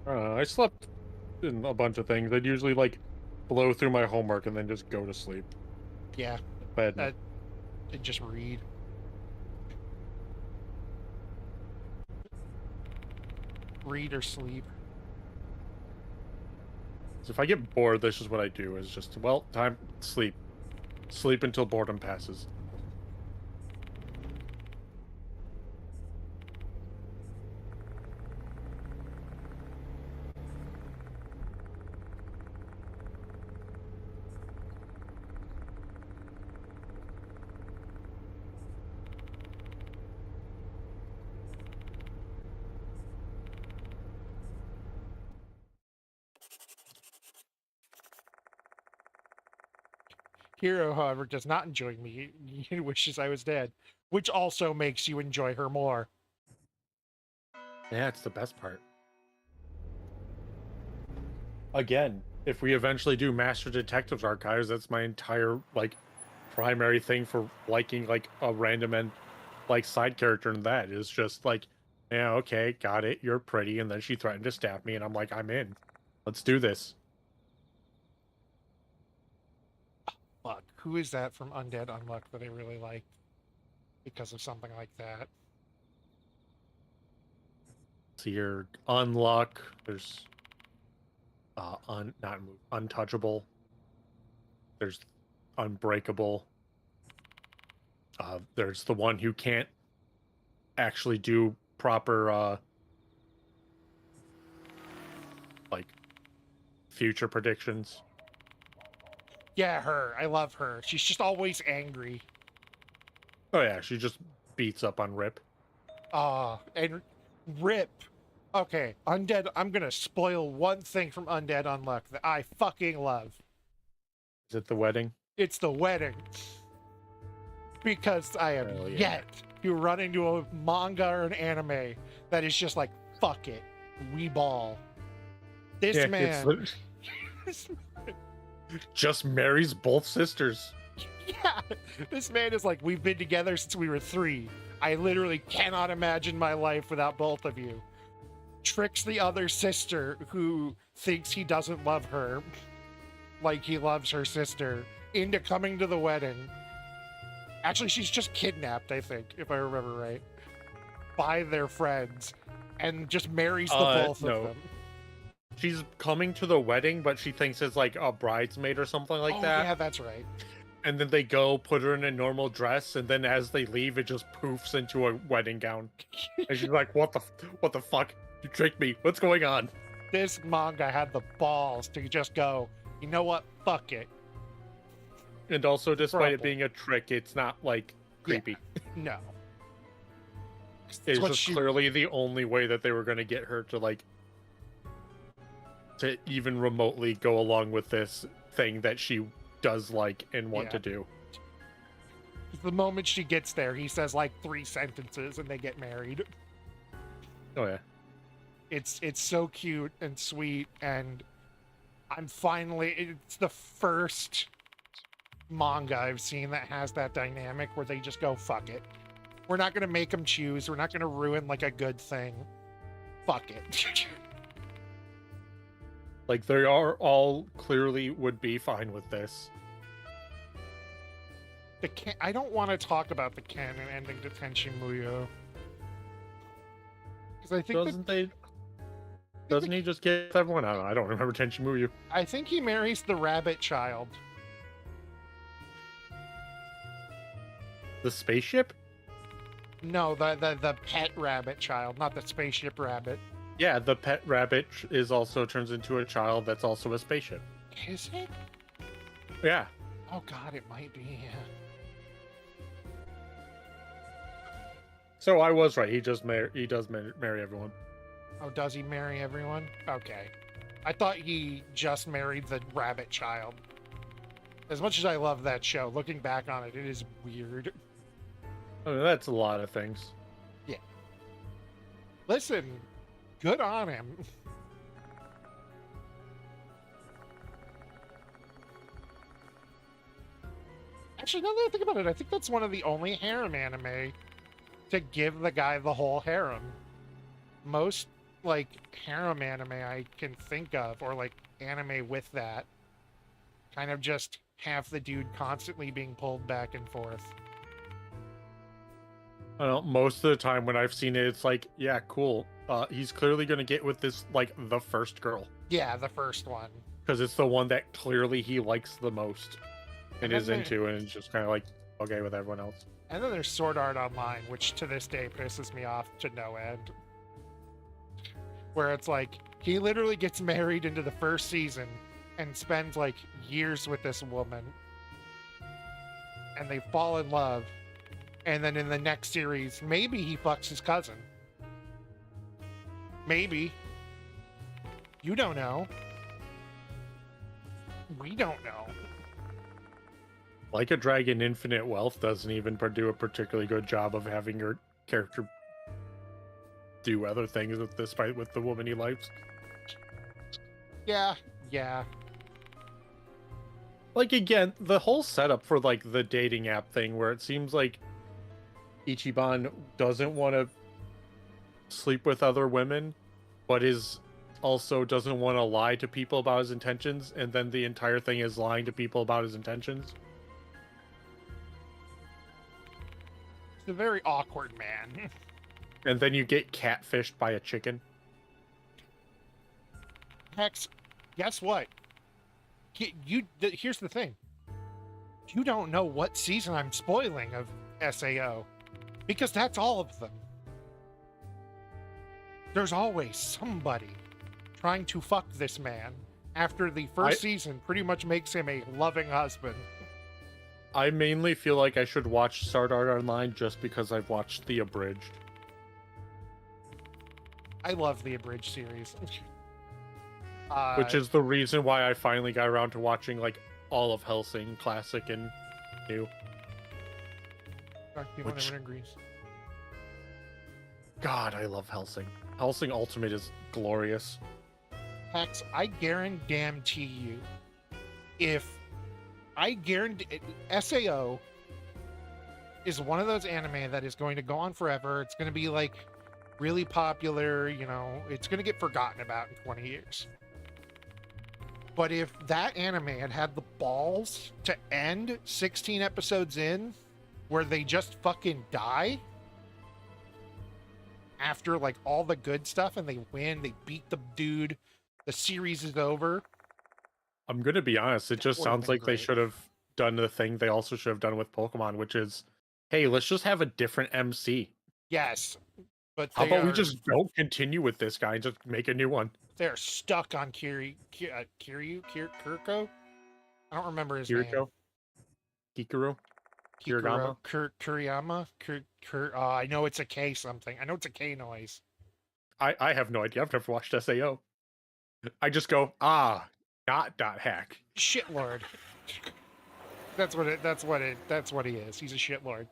I slept in a bunch of things. I'd usually like blow through my homework and then just go to sleep. Yeah, But and just read. Read or sleep. if I get bored, this is what I do: is just, well, time sleep, sleep until boredom passes. Hero, however, does not enjoy me. He wishes I was dead, which also makes you enjoy her more. Yeah, it's the best part. Again, if we eventually do Master Detectives Archives, that's my entire like primary thing for liking like a random and like side character in that is just like, yeah, okay, got it, you're pretty, and then she threatened to stab me, and I'm like, I'm in. Let's do this. Fuck, who is that from Undead Unluck that I really like because of something like that? So you're Unluck. There's Untouchable. There's Unbreakable. There's the one who can't actually do proper like future predictions. Yeah, her. I love her. She's just always angry. Oh yeah, she just beats up on Rip. And Rip. Okay, Undead. I'm gonna spoil one thing from Undead Unluck that I fucking love. Is it the wedding? It's the wedding. Because I have Hell yeah. yet to run into a manga or an anime that is just like, fuck it, we ball. This Yeah, man. it's just marries both sisters. Yeah, this man is like, we've been together since we were 3. I literally cannot imagine my life without both of you. Tricks the other sister who thinks he doesn't love her like he loves her sister into coming to the wedding. Actually, she's just kidnapped, I think, if I remember right, by their friends, and just marries the both no. of them. She's coming to the wedding, but she thinks it's like a bridesmaid or something like that. Yeah, that's right. And then they go put her in a normal dress, and then as they leave, it just poofs into a wedding gown. And she's like, what the fuck? You tricked me. What's going on? This manga had the balls to just go, you know what? Fuck it. And also, despite it Trouble. being a trick, it's not like creepy. No. It's what just she- clearly the only way that they were going to get her to like to even remotely go along with this thing that she does like and want Yeah. to do. The moment she gets there, he says like 3 sentences and they get married. Oh yeah. It's so cute and sweet, and it's the first manga I've seen that has that dynamic where they just go, fuck it. We're not gonna make them choose. We're not gonna ruin like a good thing. Fuck it. Like they are all clearly would be fine with this. I don't want to talk about the canon ending to Tenchi Muyo. Because I think Doesn't he just get with everyone? I don't remember Tenchi Muyo. I think he marries the rabbit child. The spaceship? No, the pet rabbit child, not the spaceship rabbit. Yeah, the pet rabbit is also turns into a child that's also a spaceship. Is it? Yeah. Oh god, it might be. Yeah. So I was right. He does marry everyone. Oh, does he marry everyone? Okay. I thought he just married the rabbit child. As much as I love that show, looking back on it, it is weird. I mean, that's a lot of things. Listen, good on him. Actually, now that I think about it, I think that's one of the only harem anime to give the guy the whole harem. Most, like, harem anime I can think of, or, like, anime with that, kind of just have the dude constantly being pulled back and forth. I don't know, most of the time when I've seen it, it's like, yeah, cool. He's clearly going to get with this, like, the first girl. Yeah, the first one. Because it's the one that clearly he likes the most and And is then into, and it's just kind of like, okay with everyone else. And then there's Sword Art Online, which to this day pisses me off to no end. Where it's like, he literally gets married into the first season and spends like years with this woman. And they fall in love. And then in the next series, maybe he fucks his cousin. Maybe. You don't know. We don't know. Like a Dragon, Infinite Wealth doesn't even do a particularly good job of having your character do other things despite with the woman he likes. Yeah. Like, again, the whole setup for, like, the dating app thing where it seems like Ichiban doesn't want to sleep with other women, but also doesn't want to lie to people about his intentions, and then the entire thing is lying to people about his intentions. He's a very awkward man. And then you get catfished by a chicken. Hex, guess what? Here's the thing. You don't know what season I'm spoiling of SAO, because that's all of them. There's always somebody trying to fuck this man after the first season pretty much makes him a loving husband. I mainly feel like I should watch Sword Art Online just because I've watched the abridged. I love the abridged series. Which is the reason why I finally got around to watching, like, all of Hellsing, Classic and New. which- Everyone agrees. God, I love Hellsing. Hellsing Ultimate is glorious. Hex, I guarantee you, if I guarantee SAO is one of those anime that is going to go on forever. It's going to be like really popular, you know, it's going to get forgotten about in 20 years. But if that anime had had the balls to end 16 episodes in where they just fucking die after like all the good stuff and they win, they beat the dude, the series is over. I'm gonna be honest, it just would've sounds been like they great. should have done the thing they also should have done with Pokemon, which is, hey, let's just have a different MC. Yes. But How they about we are- just don't continue with this guy and just make a new one? they're stuck on Kiryu, Kirko? I don't remember his Kiriko? name. Hikaru? Kirigama? Kuriyama? I know it's a K something. I know it's a K noise. I have no idea. I've never watched SAO. I just go, dot hack. Shitlord. That's what he is. He's a shitlord.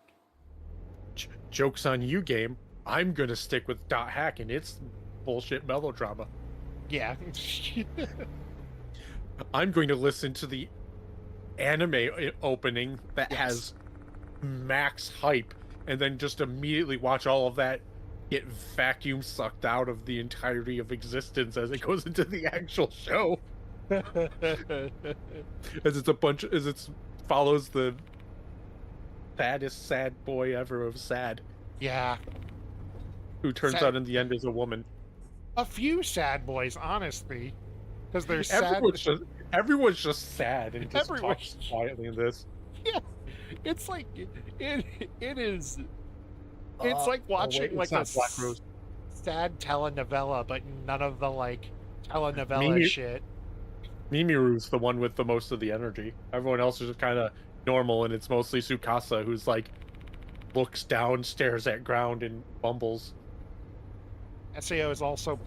Joke's on you, game. I'm gonna stick with dot hack and it's bullshit melodrama. Yeah. I'm going to listen to the anime opening that Yes. has max hype and then just immediately watch all of that get vacuum sucked out of the entirety of existence as it goes into the actual show. As it follows the saddest sad boy ever of sad, Yeah. who turns Sad- out in the end is a woman. A few sad boys, honestly. Because they're sad. Everyone's just sad and just Everyone- talks quietly in this. It's like it is. It's like watching it's like not a Black Rose. sad telenovela, but none of the like telenovela Mimi- shit. Mimiru's the one with the most of the energy. Everyone else is just kind of normal, and it's mostly Tsukasa who's like looks down, stares at ground, and bumbles. SAO is also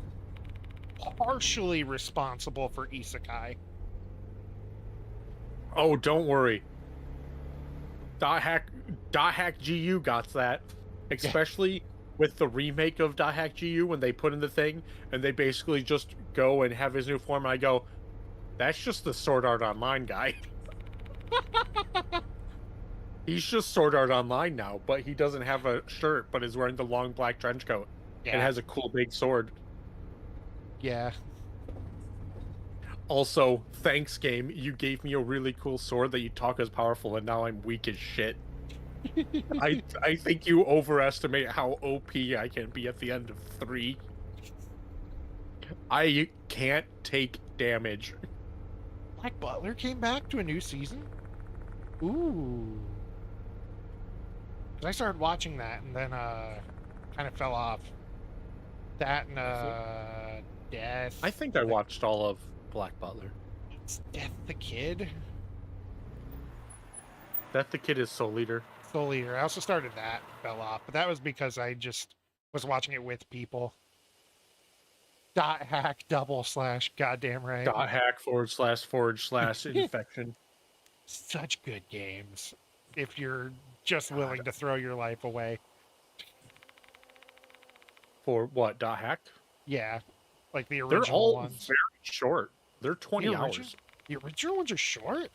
partially responsible for isekai. Oh, don't worry. Dot Hack GU got that, especially with the remake of Dot Hack GU when they put in the thing and they basically just go and have his new form. And I go, that's just the Sword Art Online guy. He's just Sword Art Online now, but he doesn't have a shirt, but is wearing the long black trench coat and has a cool big sword. Yeah. Also, thanks game, you gave me a really cool sword that you talk as powerful, and now I'm weak as shit. I think you overestimate how OP I can be at the end of 3. I can't take damage. Black Butler came back to a new season? Ooh. 'Cause I started watching that and then kind of fell off. That and Death. I think I watched all of Black Butler. It's Death the Kid. That the kid is Soul Leader. Soul Eater. I also started that, fell off, but that was because I just was watching it with people. Dot hack / goddamn right. Dot hack / infection. Such good games. If you're just willing to throw your life away. For what? Dot hack? Yeah. Like the They're original all ones. very short. They're 20 The hours. origi- The original ones are short?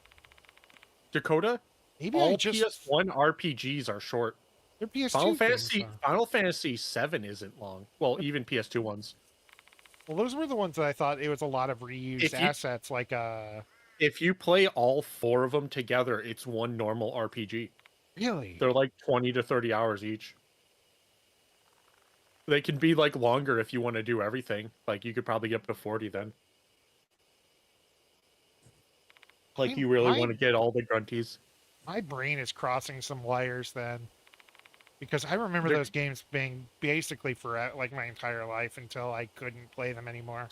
Dakota, Maybe all I just PS1 RPGs are short. they're PS2 Final games, Fantasy though. Final Fantasy 7 isn't long. Well, even PS2 ones. Well, those were the ones that I thought it was a lot of reused If you- assets, like If you play all 4 of them together, it's one normal RPG. really? They're like 20 to 30 hours each. They can be like longer if you want to do everything. Like you could probably get up to 40 then. Like you really want to get all the grunties. My brain is crossing some wires then. Because I remember They're- those games being basically for like my entire life until I couldn't play them anymore.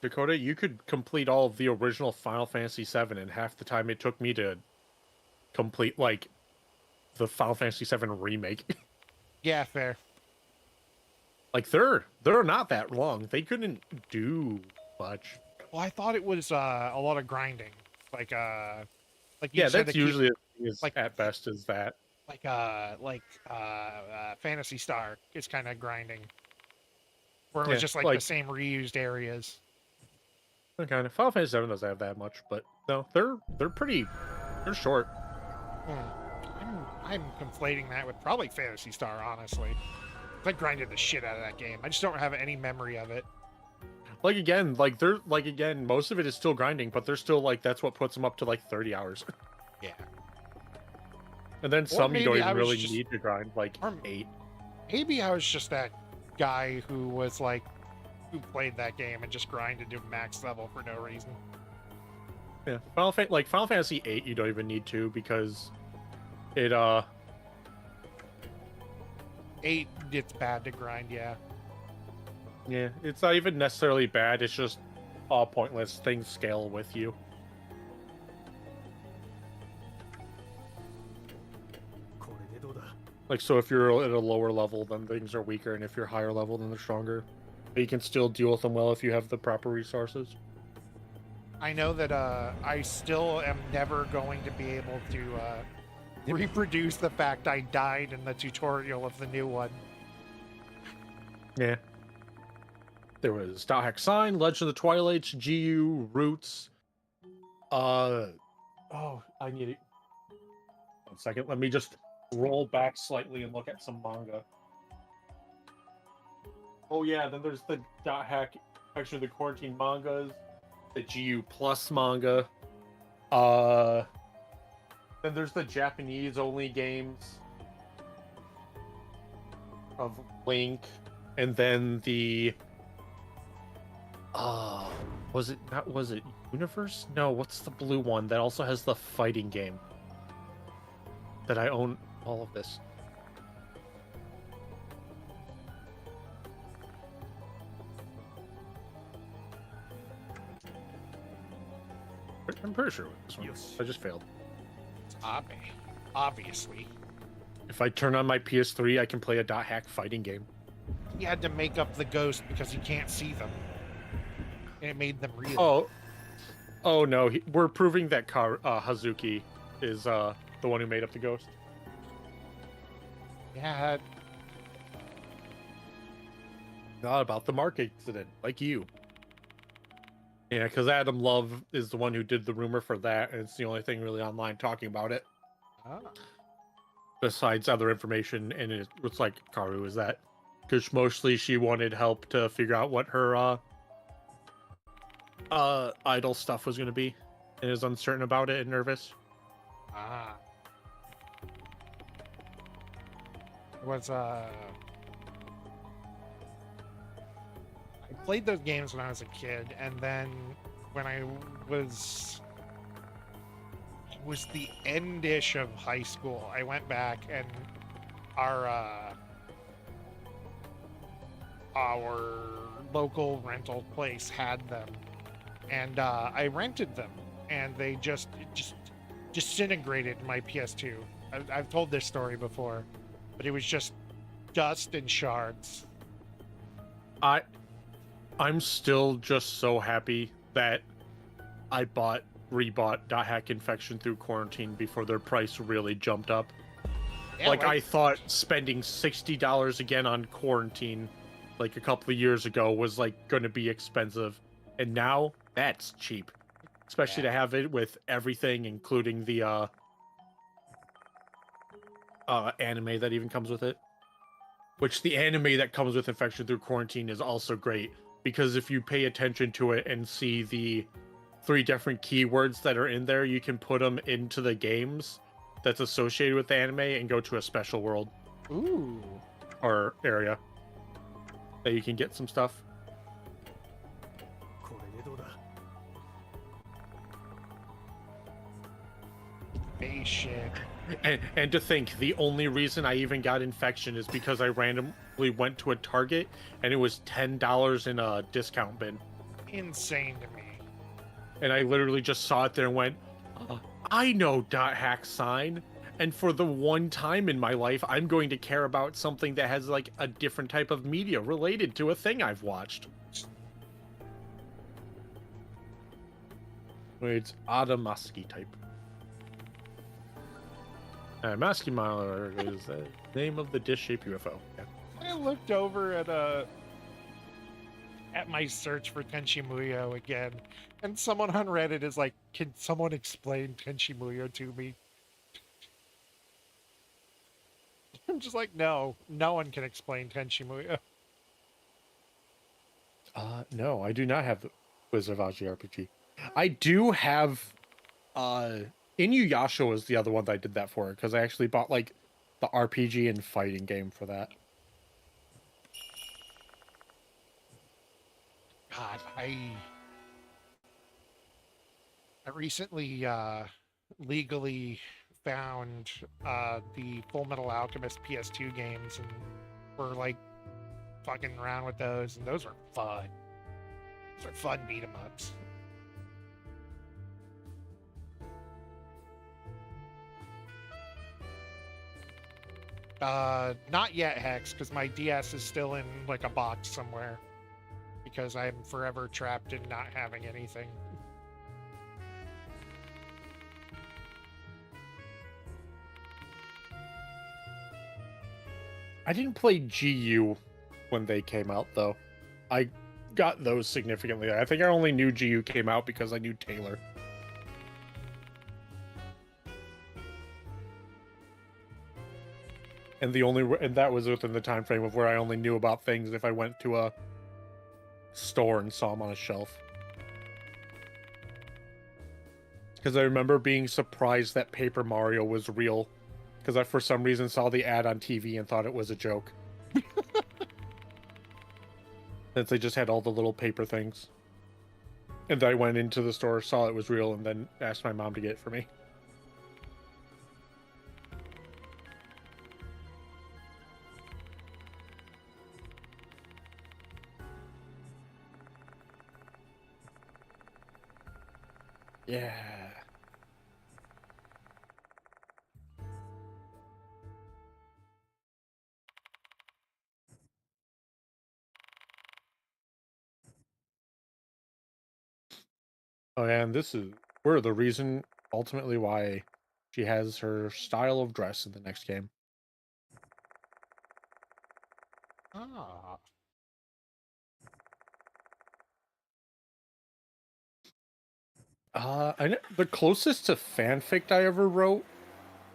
Dakota, you could complete all of the original Final Fantasy 7 in half the time it took me to complete like the Final Fantasy 7 remake. Yeah, fair. Like they're not that long. They couldn't do much. Well, I thought it was a lot of grinding. Like you Yeah, said, that's the key- usually is like- at best is that. like Phantasy Star is kind of grinding. Where it was Yeah, just like the same reused areas. Kind of. Final Fantasy 7 doesn't have that much, but no, they're pretty They're short. I'm conflating that with probably Phantasy Star, honestly. I grinded the shit out of that game. I just don't have any memory of it. Like again, like they're like again, most of it is still grinding, but they're still like that's what puts them up to like 30 hours. Yeah. And then some you don't maybe I even was really just- need to grind, like or- 8. Maybe I was just that guy who was like, who played that game and just grinded to max level for no reason. Yeah, Final Fantasy 8, you don't even need to because it 8, it's bad to grind, yeah. yeah, it's not even necessarily bad. It's just all pointless. Things scale with you. Like, so if you're at a lower level, then things are weaker, and if you're higher level, then they're stronger. But you can still deal with them well if you have the proper resources. I know that I still am never going to be able to reproduce the fact I died in the tutorial of the new one. Yeah. There was Star Hack Sign, Legend of the Twilights, GU, Roots. Oh, I need it. 1 second. Let me just roll back slightly and look at some manga. Oh yeah, then there's the Dot Hack, actually the Quarantine mangas, the GU Plus manga. Then there's the Japanese only games of Link, and then the was it Universe? No, what's the blue one that also has the fighting game? That I own all of this. I'm pretty sure it was this one. Yes. I just failed. Obviously. If I turn on my PS3, I can play a Dot Hack fighting game. He had to make up the ghost because you can't see them. And it made them real. Oh no, we're proving that Hazuki is the one who made up the ghost. Yeah, Not about the Mark incident, like you. Yeah, because Adam Love is the one who did the rumor for that, and it's the only thing really online talking about it. Besides other information, and it was like, Karu is that? Because mostly she wanted help to figure out what her idol stuff was going to be, and is uncertain about it and nervous. It was I played those games when I was a kid, and then when it was the end-ish of high school, I went back and our local rental place had them, and I rented them, and they just disintegrated my PS2. I've told this story before, but it was just dust and shards. I'm still just so happy that I rebought Dot Hack Infection through Quarantine before their price really jumped up. Yeah, I thought spending $60 again on Quarantine like a couple of years ago was like going to be expensive, and now that's cheap, especially to have it with everything, including the anime that even comes with it. Which the anime that comes with Infection through Quarantine is also great, because if you pay attention to it and see the 3 different keywords that are in there, you can put them into the games that's associated with the anime and go to a special world. Ooh. Or area that you can get some stuff. Hey, shit. And to think, the only reason I even got Infection is because I randomly went to a Target and it was $10 in a discount bin. Insane to me. And I literally just saw it there and went, I know Dot Hack Sign. And for the one time in my life, I'm going to care about something that has like a different type of media related to a thing I've watched. It's Adamaski type. Maski Miler is the name of the dish-shaped UFO. Yeah. I looked over at my search for Tenchi Muyo again, and someone on Reddit is like, "Can someone explain Tenchi Muyo to me?" I'm just like, no one can explain Tenchi Muyo. No, I do not have the Wizard of Aji RPG. I do have, Inuyasha was the other one that I did that for, because I actually bought, like, the RPG and fighting game for that. God, I recently legally found the Full Metal Alchemist PS2 games, and we're like fucking around with those, and those are fun. Those are fun beat 'em ups. Not yet, Hex, because my DS is still in like a box somewhere. Because I'm forever trapped in not having anything. I didn't play GU when they came out, though. I got those significantly. I think I only knew GU came out because I knew Taylor. And that was within the time frame of where I only knew about things if I went to a store and saw them on a shelf. Because I remember being surprised that Paper Mario was real, because I for some reason saw the ad on TV and thought it was a joke. Since they just had all the little paper things. And then I went into the store, saw it was real, and then asked my mom to get it for me. Yeah. Oh, and this is we're the reason ultimately why she has her style of dress in the next game. Ah. The closest to fanfic I ever wrote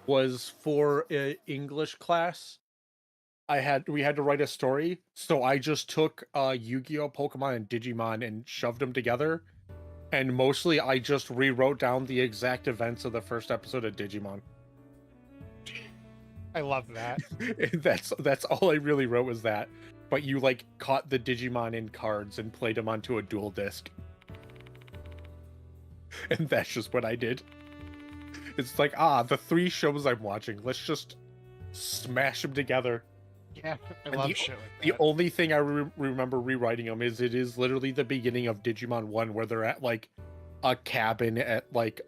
was for an English class. We had to write a story, so I just took Yu-Gi-Oh, Pokemon, and Digimon and shoved them together. And mostly I just rewrote down the exact events of the first episode of Digimon. I love that. That's all I really wrote was that. But you like caught the Digimon in cards and played them onto a dual disc. And that's just what I did. It's like, the 3 shows I'm watching, let's just smash them together. Yeah, I And love shit like The that. only thing I remember rewriting them is it is literally the beginning of Digimon 1 where they're at like a cabin at like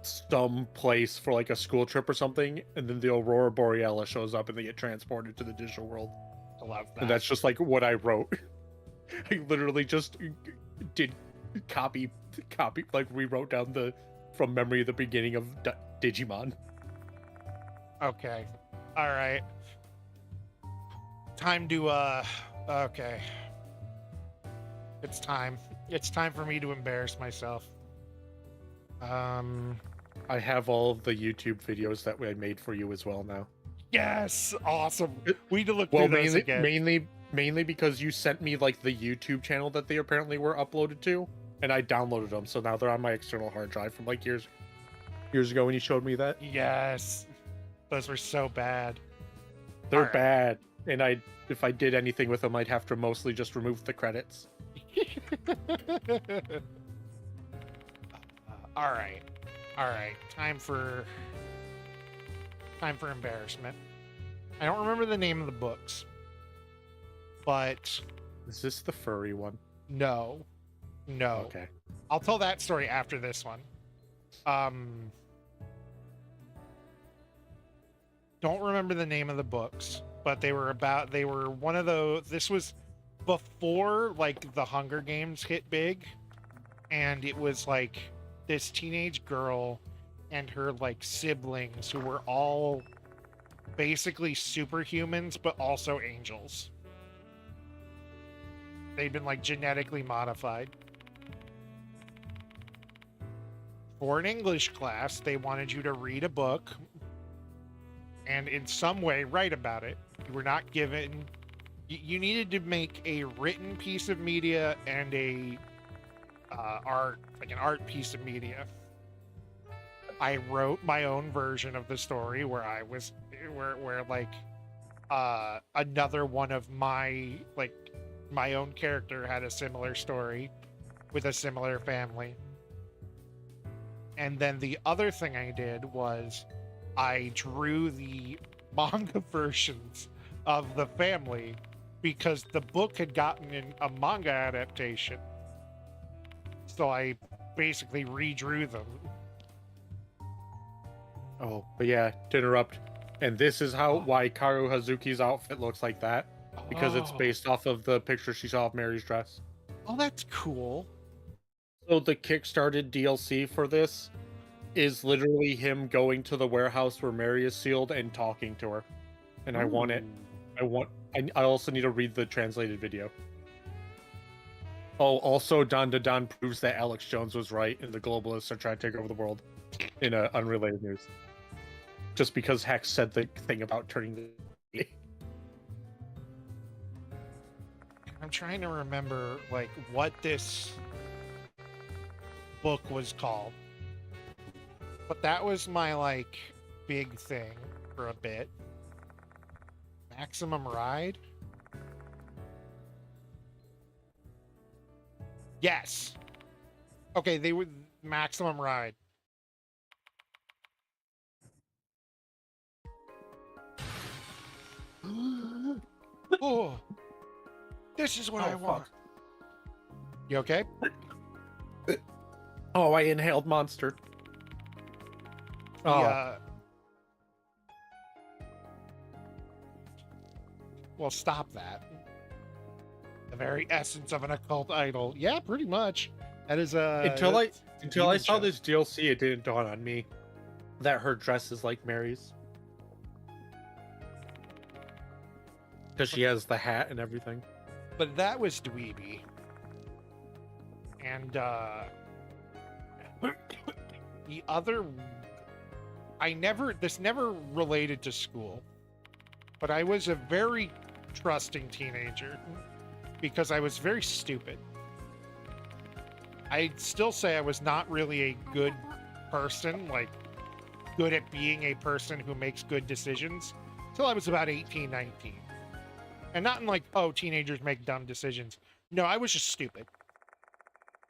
some place for like a school trip or something, and then the Aurora Borealis shows up and they get transported to the digital world. I love that. And that's just like what I wrote. I literally just did copy, like rewrote down from memory the beginning of Digimon. Okay. All right. Time to okay. It's time. It's time for me to embarrass myself. I have all of the YouTube videos that I made for you as well now. Yes, awesome. We need to look Well, through those again. mainly because you sent me like the YouTube channel that they apparently were uploaded to, and I downloaded them, so now they're on my external hard drive from like years ago when you showed me that. Yes, those were so bad. They're Alright. bad, and if I did anything with them, I'd have to mostly just remove the credits. All right. Time for embarrassment. I don't remember the name of the books, but Is this the furry one? no. Okay. I'll tell that story after this one. Don't remember the name of the books, but they were one of those. This was before like the Hunger Games hit big, and it was like this teenage girl and her like siblings who were all basically superhumans but also angels. They'd been like genetically modified. For an English class, they wanted you to read a book and in some way write about it. You were not given, you needed to make a written piece of media and a like an art piece of media. I wrote my own version of the story where I was, where like, another one of my, like, my own character had a similar story with a similar family. And then the other thing I did was I drew the manga versions of the family because the book had gotten in a manga adaptation. So I basically redrew them. Oh, but yeah, to interrupt. And this is how why Karu Hazuki's outfit looks like that. Because it's Oh. based off of the picture she saw of Mary's dress. Oh, that's cool. So the Kickstarted DLC for this is literally him going to the warehouse where Mary is sealed and talking to her. And I want it. I also need to read the translated video. Oh, also Don to Don proves that Alex Jones was right and the globalists are trying to take over the world in unrelated news. Just because Hex said the thing about turning the I'm trying to remember like what this book was called. But that was my like big thing for a bit. Maximum Ride? Yes. Okay, they were Maximum Ride. Oh. This is what I Oh, want. fuck. You okay? Oh, I inhaled monster. The, Oh, well, stop that. The very essence of an occult idol. Yeah, pretty much. That is until I demon saw show. this DLC, it didn't dawn on me that her dress is like Mary's. Because she has the hat and everything. But that was dweeby. And the other, this never related to school, but I was a very trusting teenager because I was very stupid. I'd still say I was not really a good person, like good at being a person who makes good decisions, till I was about 18, 19. And not in like, oh, teenagers make dumb decisions. No, I was just stupid.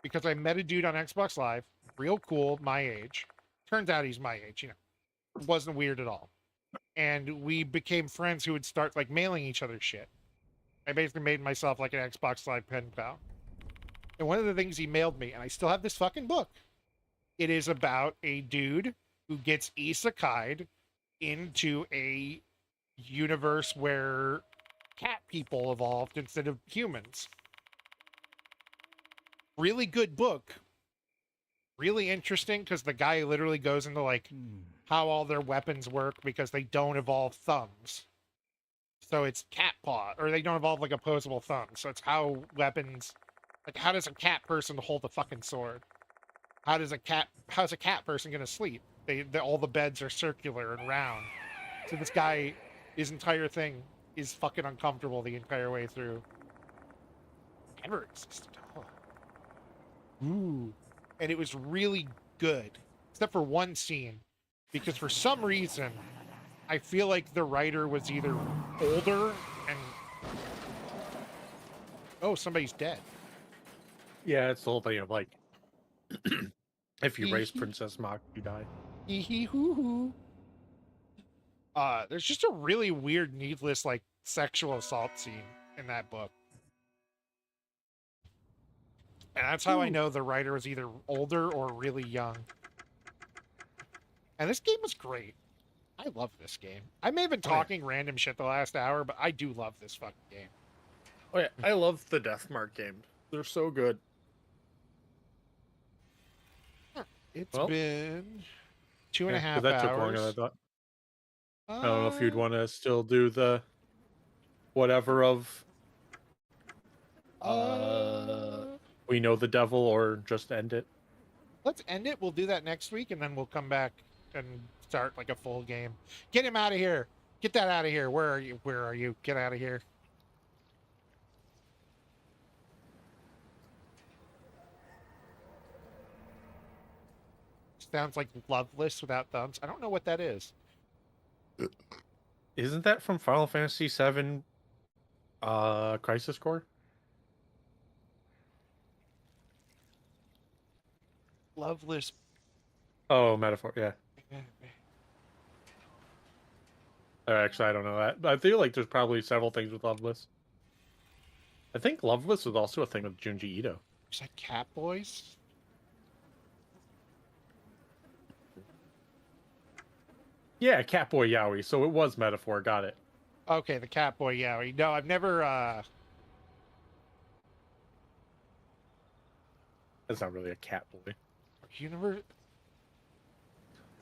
Because I met a dude on Xbox Live, real cool, my age. Turns out he's my age, you know. It wasn't weird at all. And we became friends who would start like mailing each other shit. I basically made myself like an Xbox Live pen pal. And one of the things he mailed me, and I still have this fucking book, it is about a dude who gets isekai'd into a universe where cat people evolved instead of humans. Really good book. Really interesting because the guy literally goes into like how all their weapons work because they don't evolve thumbs. So it's cat paw, or they don't evolve like opposable thumbs. So it's how weapons, like how does a cat person hold a fucking sword? How's a cat person gonna sleep? All the beds are circular and round. So this guy, his entire thing is fucking uncomfortable the entire way through. Never existed. Oh. Ooh. And it was really good, except for one scene, because for some reason, I feel like the writer was either older and... Oh, somebody's dead. Yeah, it's the whole thing of like, if you raise Princess Mach, you die. Hee hee hoo hoo. There's just a really weird, needless, like, sexual assault scene in that book. And that's how I know the writer was either older or really young. And this game was great. I love this game. I may have been talking random shit the last hour, but I do love this fucking game. Oh yeah, I love the Deathmark games. They're so good. It's Well, been 2.5 hours. That took longer than I thought. I don't know if you'd want to still do the whatever of We know the devil, or just end it. Let's end it. We'll do that next week, and then we'll come back and start like a full game. Get him out of here. Get that out of here. Where are you? Where are you? Get out of here. Sounds like Loveless without thumbs. I don't know what that is. Isn't that from Final Fantasy VII Crisis Core? Loveless. Oh, metaphor, yeah. Actually, I don't know that. But I feel like there's probably several things with Loveless. I think Loveless was also a thing with Junji Ito. Is that Cat Boys? Yeah, Catboy Yaoi. So it was metaphor. Got it. Okay, the Catboy Yaoi. No, I've never. That's not really a cat boy. Universe.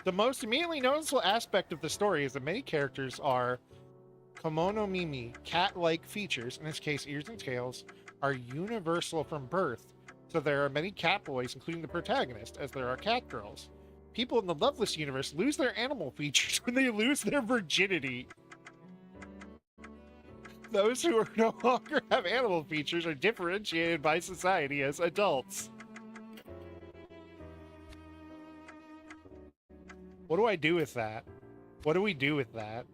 The most immediately noticeable aspect of the story is that many characters are Komono Mimi, cat-like features, in this case ears and tails, are universal from birth. So there are many cat boys, including the protagonist, as there are cat girls. People in the Loveless universe lose their animal features when they lose their virginity. Those who are no longer have animal features are differentiated by society as adults. What do I do with that? What do we do with that?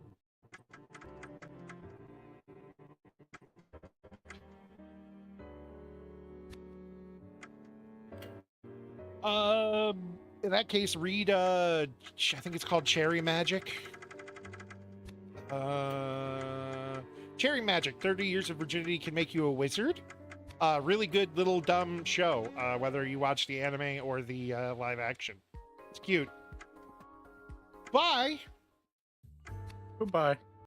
In that case, read, I think it's called Cherry Magic. Cherry Magic, 30 Years of Virginity Can Make You a Wizard. Really good little dumb show, whether you watch the anime or the live action. It's cute. Bye! Goodbye.